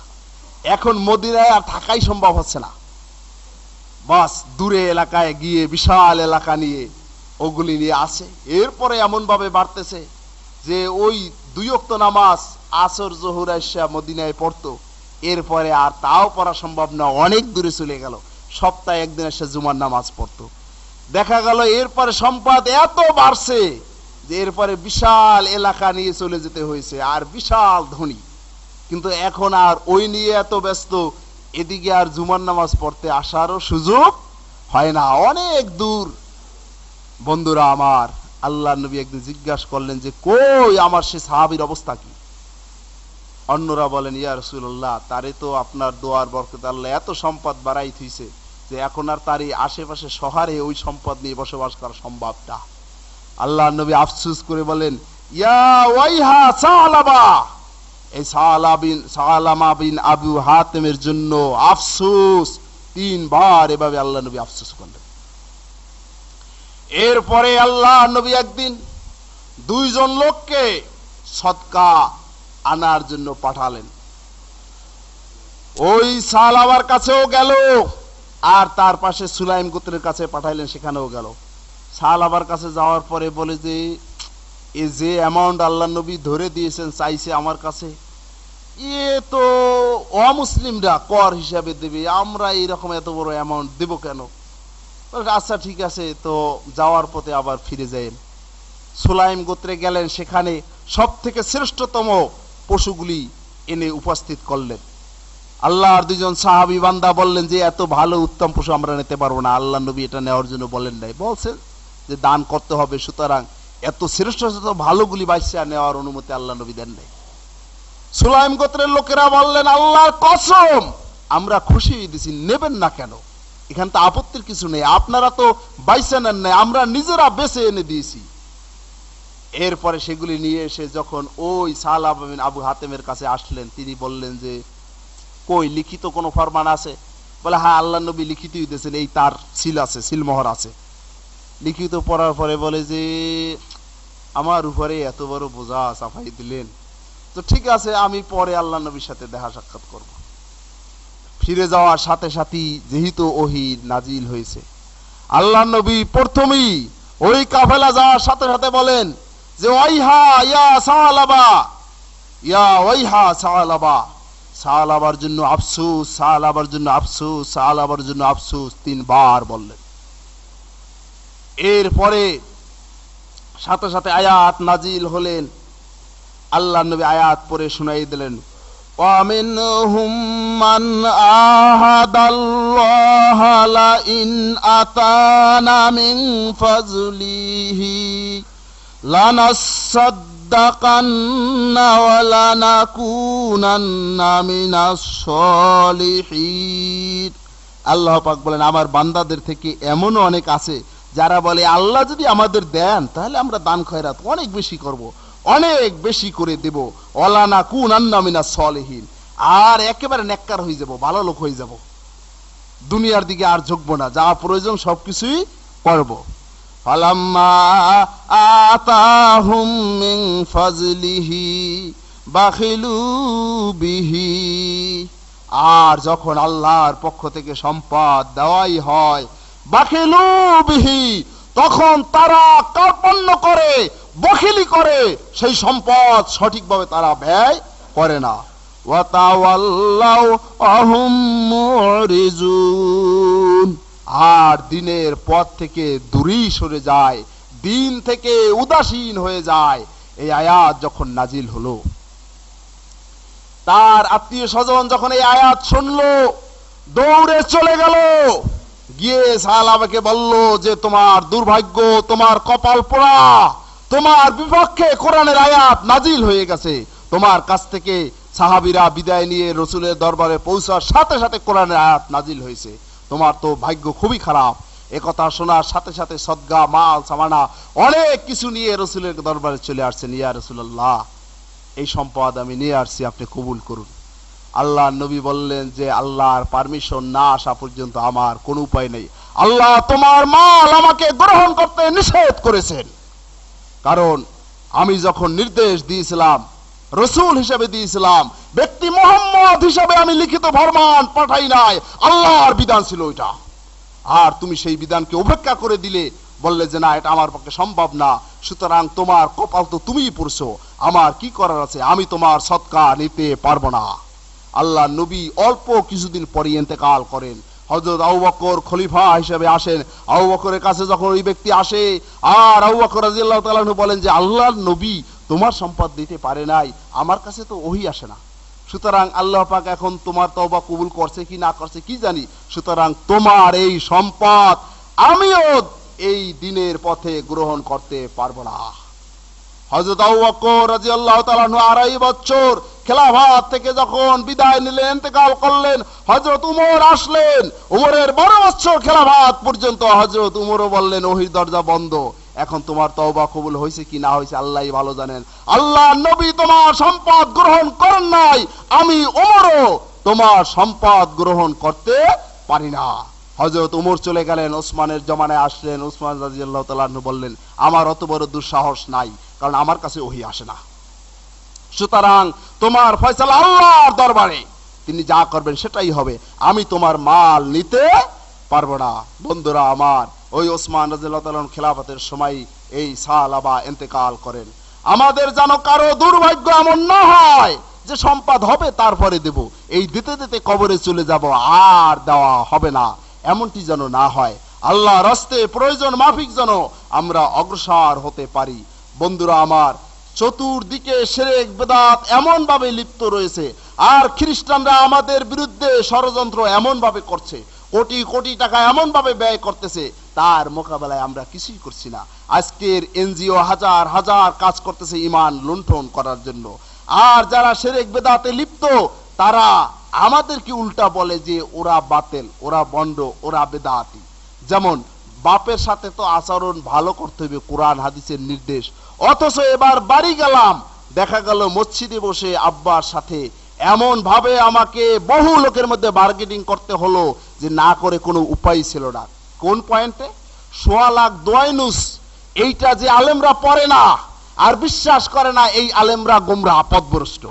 এখন মদিনায় আর থাকাই সম্ভব হচ্ছে না। বাস দূরে এলাকায় গিয়ে বিশাল এলাকা নিয়ে ওগুলি নিয়ে আসে। এরপরে এমন ভাবে বাড়তেছে যে ওই 2 ওয়াক্ত নামাজ আসর জোহর আইসা মদিনায় পড়তো, এরপরে আর তাও পড়া সম্ভব না, অনেক দূরে চলে গেল। সপ্তাহে একদিন এসে জুমার নামাজ পড়তো। দেখা গেল এরপরে সম্পদ এত বাড়ছে যে এরপরে বিশাল এলাকা নিয়ে চলে যেতে হয়েছে, আর বিশাল ধনী। কিন্তু এখন আর ওই নিয়ে এত ব্যস্ত, এদিকে আর জুমার নামাজ পড়তে আসারও সুযোগ হয় না, অনেক দূর। বন্ধুরা আমার, আল্লাহ নবী একদিন জিজ্ঞাসা করলেন যে কই আমার সে সাহাবীর অবস্থা কি? অন্যরা বলেন, ইয়া রাসূলুল্লাহ, তারে তো আপনার দোয়ার বরকতে আল্লাহ এত সম্পদ বাড়াই থইছে যে এখন আর তার এই আশেপাশে শহরে ওই সম্পদ নিয়ে বসবাস করা সম্ভব না। আল্লাহ নবী আফসোস করে বলেন, ইয়া ওয়াইহা সালাবা, এই সালামা বিন আবু হাতেমের জন্য আফসোস। 3 বার এভাবে আল্লাহ নবী আফসোস করলেন। এরপরে আল্লাহ নবী একদিন 2 জন লোককে সদকা আনার জন্য পাঠালেন। ওই সালাবার কাছেও গেল, আর তার পাশে সুলাইম গোত্রের কাছে পাঠাইলেন, সেখানেও গেল। সালাবার কাছে যাওয়ার পরে বলে যে এই যে অ্যামাউন্ট আল্লাহ নবী ধরে দিয়েছেন চাইছে আমার কাছে, এ তো অমুসলিমরা কর হিসাবে দেবে, আমরা এইরকম এত বড় অ্যামাউন্ট দেব কেন? আচ্ছা ঠিক আছে, তো যাওয়ার পথে আবার ফিরে যাবেন। সুলাইম গোত্রে গেলেন, সেখানে সব থেকে শ্রেষ্ঠতম পশুগুলি এনে উপস্থিত করলেন। আল্লাহর 2 জন সাহাবী বান্দা বললেন যে এত ভালো উত্তম পশু আমরা নিতে পারবো না। আল্লাহ নবী এটা নেওয়ার জন্য বলেন নাই, বলছেন যে দান করতে হবে, সুতরাং এত শ্রেষ্ঠ ভালোগুলি বাইসা নেওয়ার অনুমতি আল্লাহ নবী দেন নাই। সুলাইম গোত্রের লোকেরা বললেন, আল্লাহর কসম, আমরা খুশি হয়ে দিছি, নেবেন না কেন? এখানে তো আপত্তির কিছু নেই, আপনারা তো বাইসা নেন নাই, আমরা নিজেরা বেছে এনে দিয়েছি। এরপরে সেগুলি নিয়ে এসে যখন ওই সালাবা বিন আবু হাতেমের কাছে আসলেন, তিনি বললেন যে কই লিখিত কোনো ফরমান আছে? বলে হ্যাঁ, আল্লাহ নবী লিখিতই দিয়েছেন, এই তার সিল আছে, সিলমোহর আছে। লিখিত পড়ার পরে বলে যে আমার উপরে এত বড় বোঝা চাপাই দিলেন, তো ঠিক আছে, আমি পরে আল্লাহ নবীর সাথে দেখা সাক্ষাৎ করব। ফিরে যাওয়ার সাথে সাথেই যেহেতু ওহী নাজিল হয়েছে, আল্লাহ নবী প্রথমেই ওই কাফেলা যাওয়ার সাথে সাথে বলেন যে ওয়াইহা ইয়া সালাবা, ইয়া ওয়াইহা সালাবা, সালাবার জন্য আফসোস, সালাবার জন্য আফসোস, সালাবার জন্য আফসোস 3 বার বললেন। এরপরে সাথে সাথে আয়াত নাজিল হলেন। আল্লাহ নবী আয়াত পড়ে শুনাই দিলেন, ومنهم من عاهد الله لئن آتانا من فضله لنصدقن ولنكونن من الصالحين। আল্লাহ পাক বলেন আমার বান্দাদের থেকে এমনও অনেক আছে যারা বলে আল্লাহ যদি আমাদের দেন তাহলে আমরা দান খয়রাত অনেক বেশি করব, অনেক বেশি করে দেব, ওয়ালানাকুনান্না মিনাস সলিহিন, আর একেবারে নেককার হয়ে যাব, ভালো লোক হয়ে যাব, দুনিয়ার দিকে আর ঝুঁকবো না, যা প্রয়োজন সবকিছুই করব। ফালাম্মা আতাহুম মিন ফাজলিহি বাখিলু বিহি, আর যখন আল্লাহর পক্ষ থেকে সম্পদ দেওয়াই হয় বাখিলু বিহি, তখন তারা কার্পণ্য করে, বখিলি করে, সেই সম্পদ সঠিকভাবে তারা ব্যয় করে না। ওয়াতাওয়াল্লাউ আহুম মুরিজুন, আর দিনের পথ থেকে দূরেই সরে যায়, দিন থেকে উদাসীন হয়ে যায়। এই আয়াত যখন নাজিল হলো, তার আত্মীয় স্বজন যখন এই আয়াত শুনলো দৌড়ে চলে গেল, গিয়ে সাহাবাকে বলল যে তোমার দুর্ভাগ্য, তোমার কপাল পোড়া, তোমার বিপক্ষে কোরআনের আয়াত নাজিল হয়ে গেছে। তোমার কাছ থেকে সাহাবীরা বিদায় নিয়ে রসুলের দরবারে পৌঁছার সাথে সাথে কোরআনের আয়াত নাজিল হয়েছে, তোমার তো ভাগ্য খুবই খারাপ। একথা শোনার সাথে সাথে সদগা, মাল, সামানা অনেক কিছু নিয়ে রসুলের দরবারে চলে আসছেন। ইয়া রাসূলুল্লাহ, এই সম্পদ আমি নিয়ে আসছি, আপনি কবুল করুন। আল্লাহ নবী বললেন যে আল্লাহর পারমিশন না আসা পর্যন্ত আমার কোনো উপায় নেই, আল্লাহ তোমার মাল আমাকে গ্রহণ করতে নিষেধ করেছেন। কারণ আমি যখন নির্দেশ দিয়েছিলাম, রসুল হিসেবে দিয়েছিলাম, ব্যক্তি মুহাম্মদ হিসেবে আমি লিখিত ফরমান পাঠাই নাই, আল্লাহর বিধান ছিল ওইটা। আর তুমি সেই বিধানকে উপেক্ষা করে দিলে, বললে যে না এটা আমার পক্ষে সম্ভব না, সুতরাং তোমার কপাল তো তুমিই পড়ছো, আমার কি করার আছে, আমি তোমার সদকা নিতে পারবো না। আল্লাহ নবী অল্প কিছুদিন পরে ইন্তেকাল করেন। হযরত আবু বকর খলিফা হিসেবে আসেন। আবু বকরের কাছে যখন ওই ব্যক্তি আসে, আর আবু বকর রাদিয়াল্লাহু তাআলা আনহু বলেন যে আল্লাহর নবী তোমার সম্পদ দিতে পারে নাই, আমার কাছে তো ওহী আসে না, সুতরাং আল্লাহ পাক এখন তোমার তওবা কবুল করছে কি না করছে কি জানি, সুতরাং তোমার এই সম্পদ আমিও এই দিনের পথে গ্রহণ করতে পারবো না। হযরত আবু বকর রাদিয়াল্লাহু তাআলা আনহু 2.5 বছর খেলাফত থেকে যখন বিদায় নিলেন, ইন্তেকাল করলেন, হযরত উমর আসলেন। উমরের 12 বছর খেলাফত পর্যন্ত হযরত উমরও বললেন ওহীর দরজা বন্ধ, এখন তোমার তওবা কবুল হয়েছে কি না হয়েছে আল্লাহই ভালো জানেন। আল্লাহ নবী তোমার সম্পদ গ্রহণ করেন নাই, আমি উমরও তোমার সম্পদ গ্রহণ করতে পারি না। হযরত উমর চলে গেলেন, ওসমানের জমানায় আসলেন। ওসমান রাদিয়াল্লাহু তাআলা আনহু বললেন আমার অত বড় দুঃসাহস নাই, কারণ আমার কাছে ওহী আসে না, সুতরাং তোমার ফয়সালা আল্লাহর দরবারে, তিনি যা করবেন সেটাই হবে, আমি তোমার মাল নিতে পারবো না। বন্ধুরা আমার, ওই ওসমান রাদিয়াল্লাহু তাআলা খেলাফতের সময় এই সাহাবা ইন্তেকাল করেন। আমাদের যেন কারো দুর্ভাগ্য এমন না হয় যে সম্পদ হবে তারপরে দেব, এই দিতে দিতে কবরে চলে যাব আর দেওয়া হবে না, এমনটি যেন না হয়। আল্লাহর রাস্তে প্রয়োজন মাফিক যেন আমরা অগ্রসর হতে পারি। বন্ধুরা আমার, চতুর্দিকে শিরক বিদআত এমন ভাবে লিপ্ত রয়েছে, আর খ্রিস্টানরা আমাদের বিরুদ্ধে ষড়যন্ত্র এমন ভাবে করছে, কোটি কোটি টাকা এমন ভাবে ব্যয় করতেছে, তার মোকাবেলায় আমরা কিছুই করছি না। আজকের এনজিও হাজার হাজার কাজ করতেছে ঈমান লুণ্ঠন করার জন্য, আর যারা শিরক বিদআতে লিপ্ত তারা আমাদেরকে উল্টা বলে যে ওরা বাতিল, ওরা বন্ড, ওরা বেদাতি। যেমন বাপের সাথে তো আচরণ ভালো করতে হবে, কোরআন হাদিসের নির্দেশ, অথচ এবার বাড়ি গেলাম, দেখা গেল মসজিদে বসে আব্বার সাথে এমন ভাবে আমাকে বহু লোকের মধ্যে বার্গেনিং করতে হলো যে না করে কোনো উপায় ছিল না। কোন পয়েন্টে? 1.25 লাখ দোয়াইনুস, এইটা যে আলেমরা পড়ে না আর বিশ্বাস করে না, এই আলেমরা গোমরা পথভ্রষ্ট।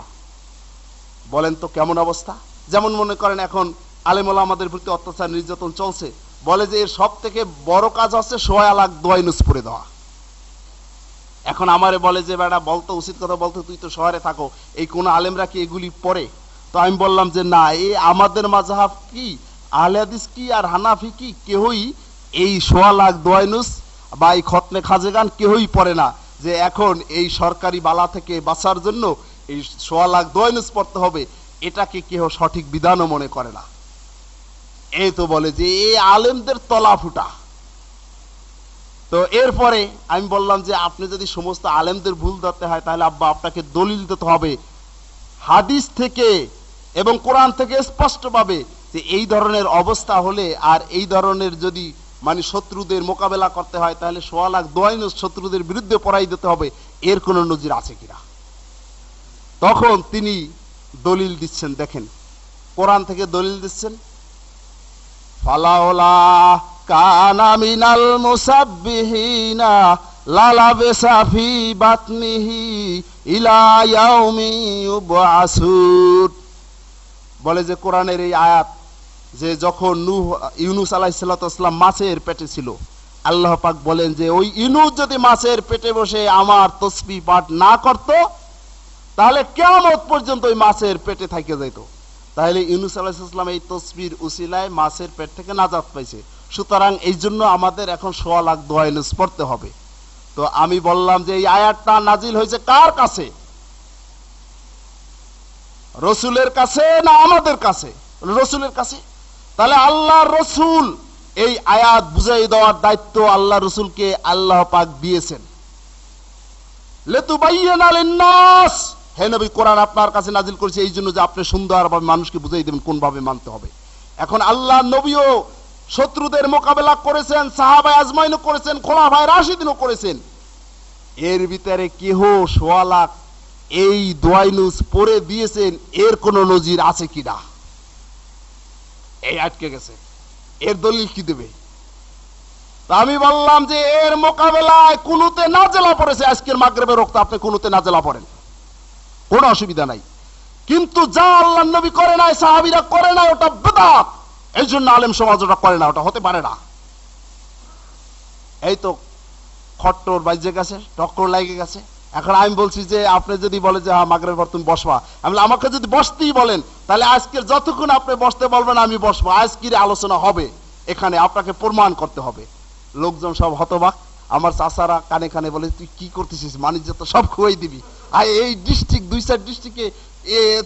বলেন তো কেমন অবস্থা? যেমন মনে করেন এখন আলেম ওলামাদের প্রতি অত্যাচার নির্যাতন চলছে, বলে যে এর সব থেকে বড় কাজ হচ্ছে 1.25 লাখ দোয়াইনুস পড়ে দেওয়া। এখন আমারে বলে যে বেটা বলতো, উচিত কথা বলতো, তুই তো শহরে থাকো, এই কোন আলেমরা কি এগুলি পড়ে? তো আমি বললাম যে না, এই আমাদের মাযহাব কি, আহলে হাদিস কি আর হানাফি কি, কেউই এই 1.25 লাখ দোয়াইনুস বা এই খতনে খাজেগান কেউই পড়ে না, যে এখন এই সরকারি বালা থেকে বাঁচার জন্য এই 1.25 লাখ দোয়াইনুস পড়তে হবে। এটাকে কেউ সঠিক বিধানও মনে করে না। এই তো বলে যে এই আলেমদের তলা ফুটা। তো এরপরে আমি বললাম যে আপনি যদি সমস্ত আলেমদের ভুল ধরতে হয় তাহলে আব্বা আপনাকে দলিল দিতে হবে হাদিস থেকে এবং কোরআন থেকে স্পষ্টভাবে যে এই ধরনের অবস্থা হলে আর এই ধরনের যদি মানে শত্রুদের মোকাবেলা করতে হয় তাহলে 1.5 লাখ দোয়াইনুস শত্রুদের বিরুদ্ধে পড়াই দিতে হবে, এর কোন নজির আছে কিনা। তখন তিনি দলিল দিচ্ছেন, দেখেন কোরআন থেকে দলিল দিচ্ছেন, ফালাউলা কানা মিনাল মুসাব্বিহিনা লালাবিসা ফি বাতনিহি ইলা ইয়াউমি ইউবআসুন। বলে যে কোরআনের এই আয়াত যে যখন ইউনুস আলাইহিস সালাম মাছের পেটে ছিল, আল্লাহ পাক বলেন যে ওই ইউনুস যদি মাছের পেটে বসে আমার তাসবিহ পাঠ না করত তাহলে কিয়ামত পর্যন্ত ওই মাছের পেটে থেকে যেত। তাহলে ইউনুস আলাইহিস সালাম এই তাসবিহর উসিলায় মাছের পেট থেকে নাজাত পাইছে। সুতরাং এই জন্য আমাদের এখন 1.5 লাখ দোয়া ইউনুস পড়তে হবে। তো আমি বললাম যে এই আয়াতটা নাজিল হয়েছে কার কাছে, রসুলের কাছে না আমাদের কাছে? রসুলের কাছে। তাহলে আল্লাহর রসুল এই আয়াত বুঝাই দেওয়ার দায়িত্ব আল্লাহ রসুলকে আল্লাহ পাক দিয়েছেন। লিতুবাইয়িনা লিন-নাস, হে নবী কোরআন আপনার কাছে নাজিল করেছে এই জন্য যে আপনি সুন্দরভাবে মানুষকে বুঝাই দেবেন কোন ভাবে মানতে হবে। এখন আল্লাহ নবীও শত্রুদের মোকাবেলা করেছেন, সাহাবায়ে আজমাইনও করেছেন, খোলাফায়ে রাশিদিনও করেছেন। এর ভিতরে কেহ 1.5 লাখ এই দোয়াইনুস পড়ে দিয়েছেন, এর কোন নজির আছে কিনা? এই আটকে গেছে, এর দলিল কি দেবে? তা আমি বললাম যে এর মোকাবেলায় কুনুতে নাজেলা পড়েছে, আজকের মাগরিবের রক্ত আপনি কুনুতে নাজেলা পড়েন, কোনো অসুবিধা নাই। কিন্তু যা আল্লাহর নবী করে নাই, সাহাবীরা করে নাই, ওটা বিদআত। এই জন্য আলেম সমাজ ওটা করে না, ওটা হতে পারে না। এই তো খট্টর বাজে গেছে, টক্কর লাগে গেছে। এখন আমি বলছি যে আপনি যদি বলে যে হ্যাঁ মাগরিবের পর তুমি বসবা, আমি আমাকে যদি বসতেই বলেন তাহলে আজকের যতক্ষণ আপনি বসতে বলবেন আমি বসবো। আজকের আলোচনা হবে এখানে, আপনাকে প্রমাণ করতে হবে। লোকজন সব হতবাক, আমার চাচারা কানে কানে বলে তুই কি করতেছিস, বাণিজ্য তো সব খুয়াই দিবি, আর এই ডিস্ট্রিক্ট 2-4 ডিস্ট্রিক্টে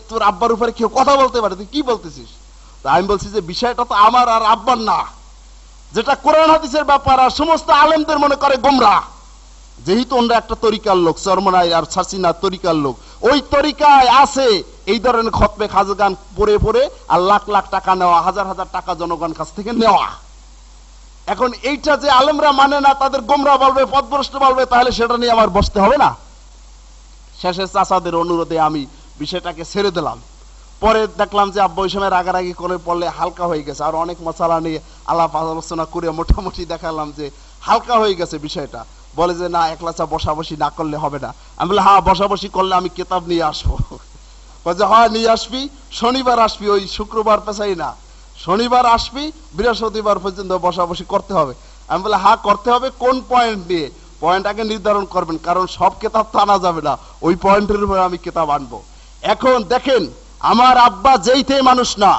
তোর আব্বার উপরে কেউ কথা বলতে পারে, তুই কি বলতেছিস? তো আমি বলছি যে বিষয়টা তো আমার আর আব্বার না, যেটা কোরআন হাদিসের ব্যাপার। আর সমস্ত আলেমদের মনে করে গোমরাহ, যেহেতু ওরা একটা তরিকার লোক, চরমনাই আর সারসিনার তরিকার লোক, ওই তরিকায় আছে এই ধরনের খতমে খাজগান পড়ে পড়ে আর লাখ লাখ টাকা নেওয়া, হাজার হাজার টাকা জনগণ কাছ থেকে নেওয়া। এখন এইটা যে আলেমরা মানে না, তাদের গোমরাহ বলবে, পথভ্রষ্ট বলবে, তাহলে সেটা নিয়ে আমার বসতে হবে না। শেষে চাচাদের অনুরোধে আমি বিষয়টাকে ছেড়ে দিলাম। পরে দেখলাম যে আব্বা ওই সময় রাগারাগি করে পড়লে হালকা হয়ে গেছে, আর অনেক মশালা নিয়ে আলাপ আলোচনা করে মোটামুটি দেখালাম যে হালকা হয়ে গেছে বিষয়টা। বলে যে না একলা চা বসাবসি না করলে হবে না। আমি বলি হ্যাঁ বসাবসি করলে আমি কিতাব নিয়ে আসবো। বলছে হ্যাঁ নিয়ে আসবি, শনিবার আসবি, ওই শুক্রবার পেছাই না, শনিবার আসবি, বৃহস্পতিবার পর্যন্ত বসাবসি করতে হবে। আমি বলি হ্যাঁ করতে হবে, কোন পয়েন্ট নিয়ে? পয়েন্ট আগে নির্ধারণ করবেন, কারণ সব কিতাব তো আনা যাবে না, ওই পয়েন্টের উপরে আমি কিতাব আনবো। এখন দেখেন আমার আব্বা যেইতেই মানুষ না,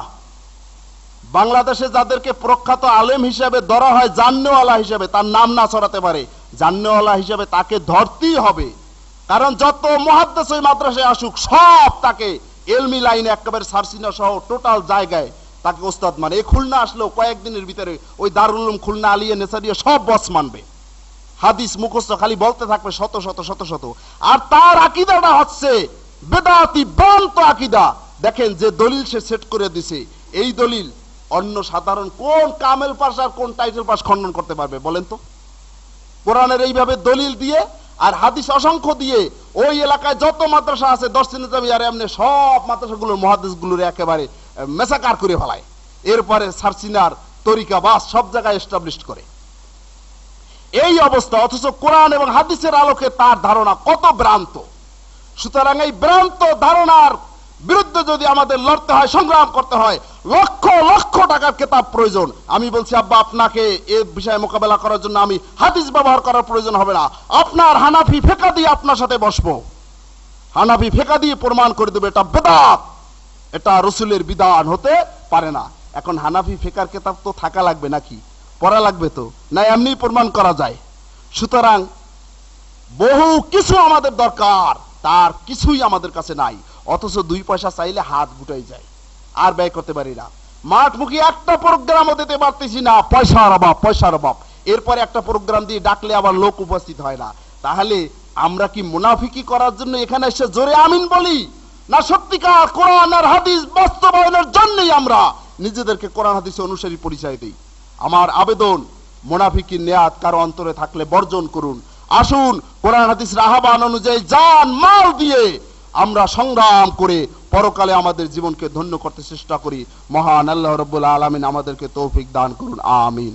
বাংলাদেশে যাদেরকে প্রখ্যাত আলেম হিসেবে ধরা হয় জান্নেওয়ালা হিসেবে, তার নাম না ছড়াতে পারে, জান্নেওয়ালা হিসেবে তাকে ধরতেই হবে। কারণ যত মুহাদ্দিস ওই মাদ্রাসায় আসুক সব তাকে ইলমি লাইনে একেবারে সারসিনা সহ টোটাল জায়গায় তাকে ওস্তাদ মানে। এই খুলনা আসলেও কয়েকদিনের ভিতরে ওই দারুল উলুম খুলনা, আলিয়া, নেসারিয়া সব বস মানবে, হাদিস মুখস্থ খালি বলতে থাকবে শত শত শত শত। আর তার আকীদাটা হচ্ছে বেদাতি ভ্রান্ত আকীদা। দেখেন যে দলিল সে সেট করে দিছে, এই দলিল অন্য সাধারণ কোন কামেল পাস আর কোন টাইটেল পাস খণ্ডন করতে পারবে বলেন তো? কোরআনের এইভাবে দলিল দিয়ে আর হাদিস অসংখ্য দিয়ে ওই এলাকায় যত মাদ্রাসা আছে দর্শন নিজামী আর এমনি সব মাদ্রাসাগুলোর মুহাদ্দিসগুলোর একেবারে মেসাকার করে ফেলায়। এরপরে সারসিনার তরিকা বাস সব জায়গায় এস্টাবলিশ করে। এই অবস্থা, অথচ কোরআন এবং হাদিসের আলোকে তার ধারণা কত ভ্রান্ত। সুতরাং এই ভ্রান্ত ধারণার বিরুদ্ধে যদি আমাদের লড়তে হয়, সংগ্রাম করতে হয়, লক্ষ লক্ষ টাকার কিতাব প্রয়োজন। আমি বলছি আব্বা আপনাকে এই বিষয়ে মোকাবেলা করার জন্য আমি হাদিস ব্যবহার করার প্রয়োজন হবে না, আপনার হানাফি ফিকহ দিয়ে আপনার সাথে বসবো, হানাফি ফিকহ দিয়ে প্রমাণ করে দেবে এটা বিদআত, এটা রাসূলের বিধান হতে পারে না। এখন হানাফি ফিকহের কিতাব তো থাকা লাগবে নাকি, পড়া লাগবে তো, না এমনি প্রমাণ করা যায়? সুতরাং বহু কিছু আমাদের দরকার, তার কিছুই আমাদের কাছে নাই। অথচ 2 পয়সা চাইলে হাত গুটাই যায়, আর ব্যয় করতে পারি না। মাঠমুখী একটা প্রোগ্রামও দিতে পারতেছি না, পয়সার অভাব, পয়সার অভাব। এরপরে একটা প্রোগ্রাম দিয়ে ডাকলে আবার লোক উপস্থিত হয় না। তাহলে আমরা কি মুনাফিকি করার জন্য এখানে এসে জোরে আমিন বলি, না সত্যিকার কোরআন আর হাদিস বাস্তবায়নের জন্যই আমরা নিজেদেরকে কোরআন হাদিসের অনুসারী পরিচয় দিই? আমার আবেদন, মুনাফিকির নেয়াত কারো অন্তরে থাকলে বর্জন করুন। আসুন কোরআন হাদিসের আহ্বান অনুযায়ী জান মাল দিয়ে আমরা সংগ্রাম করে পরকালে আমাদের জীবনকে ধন্য করতে চেষ্টা করি। মহান আল্লাহ রাব্বুল আলামিন আমাদেরকে তৌফিক দান করুন, আমিন।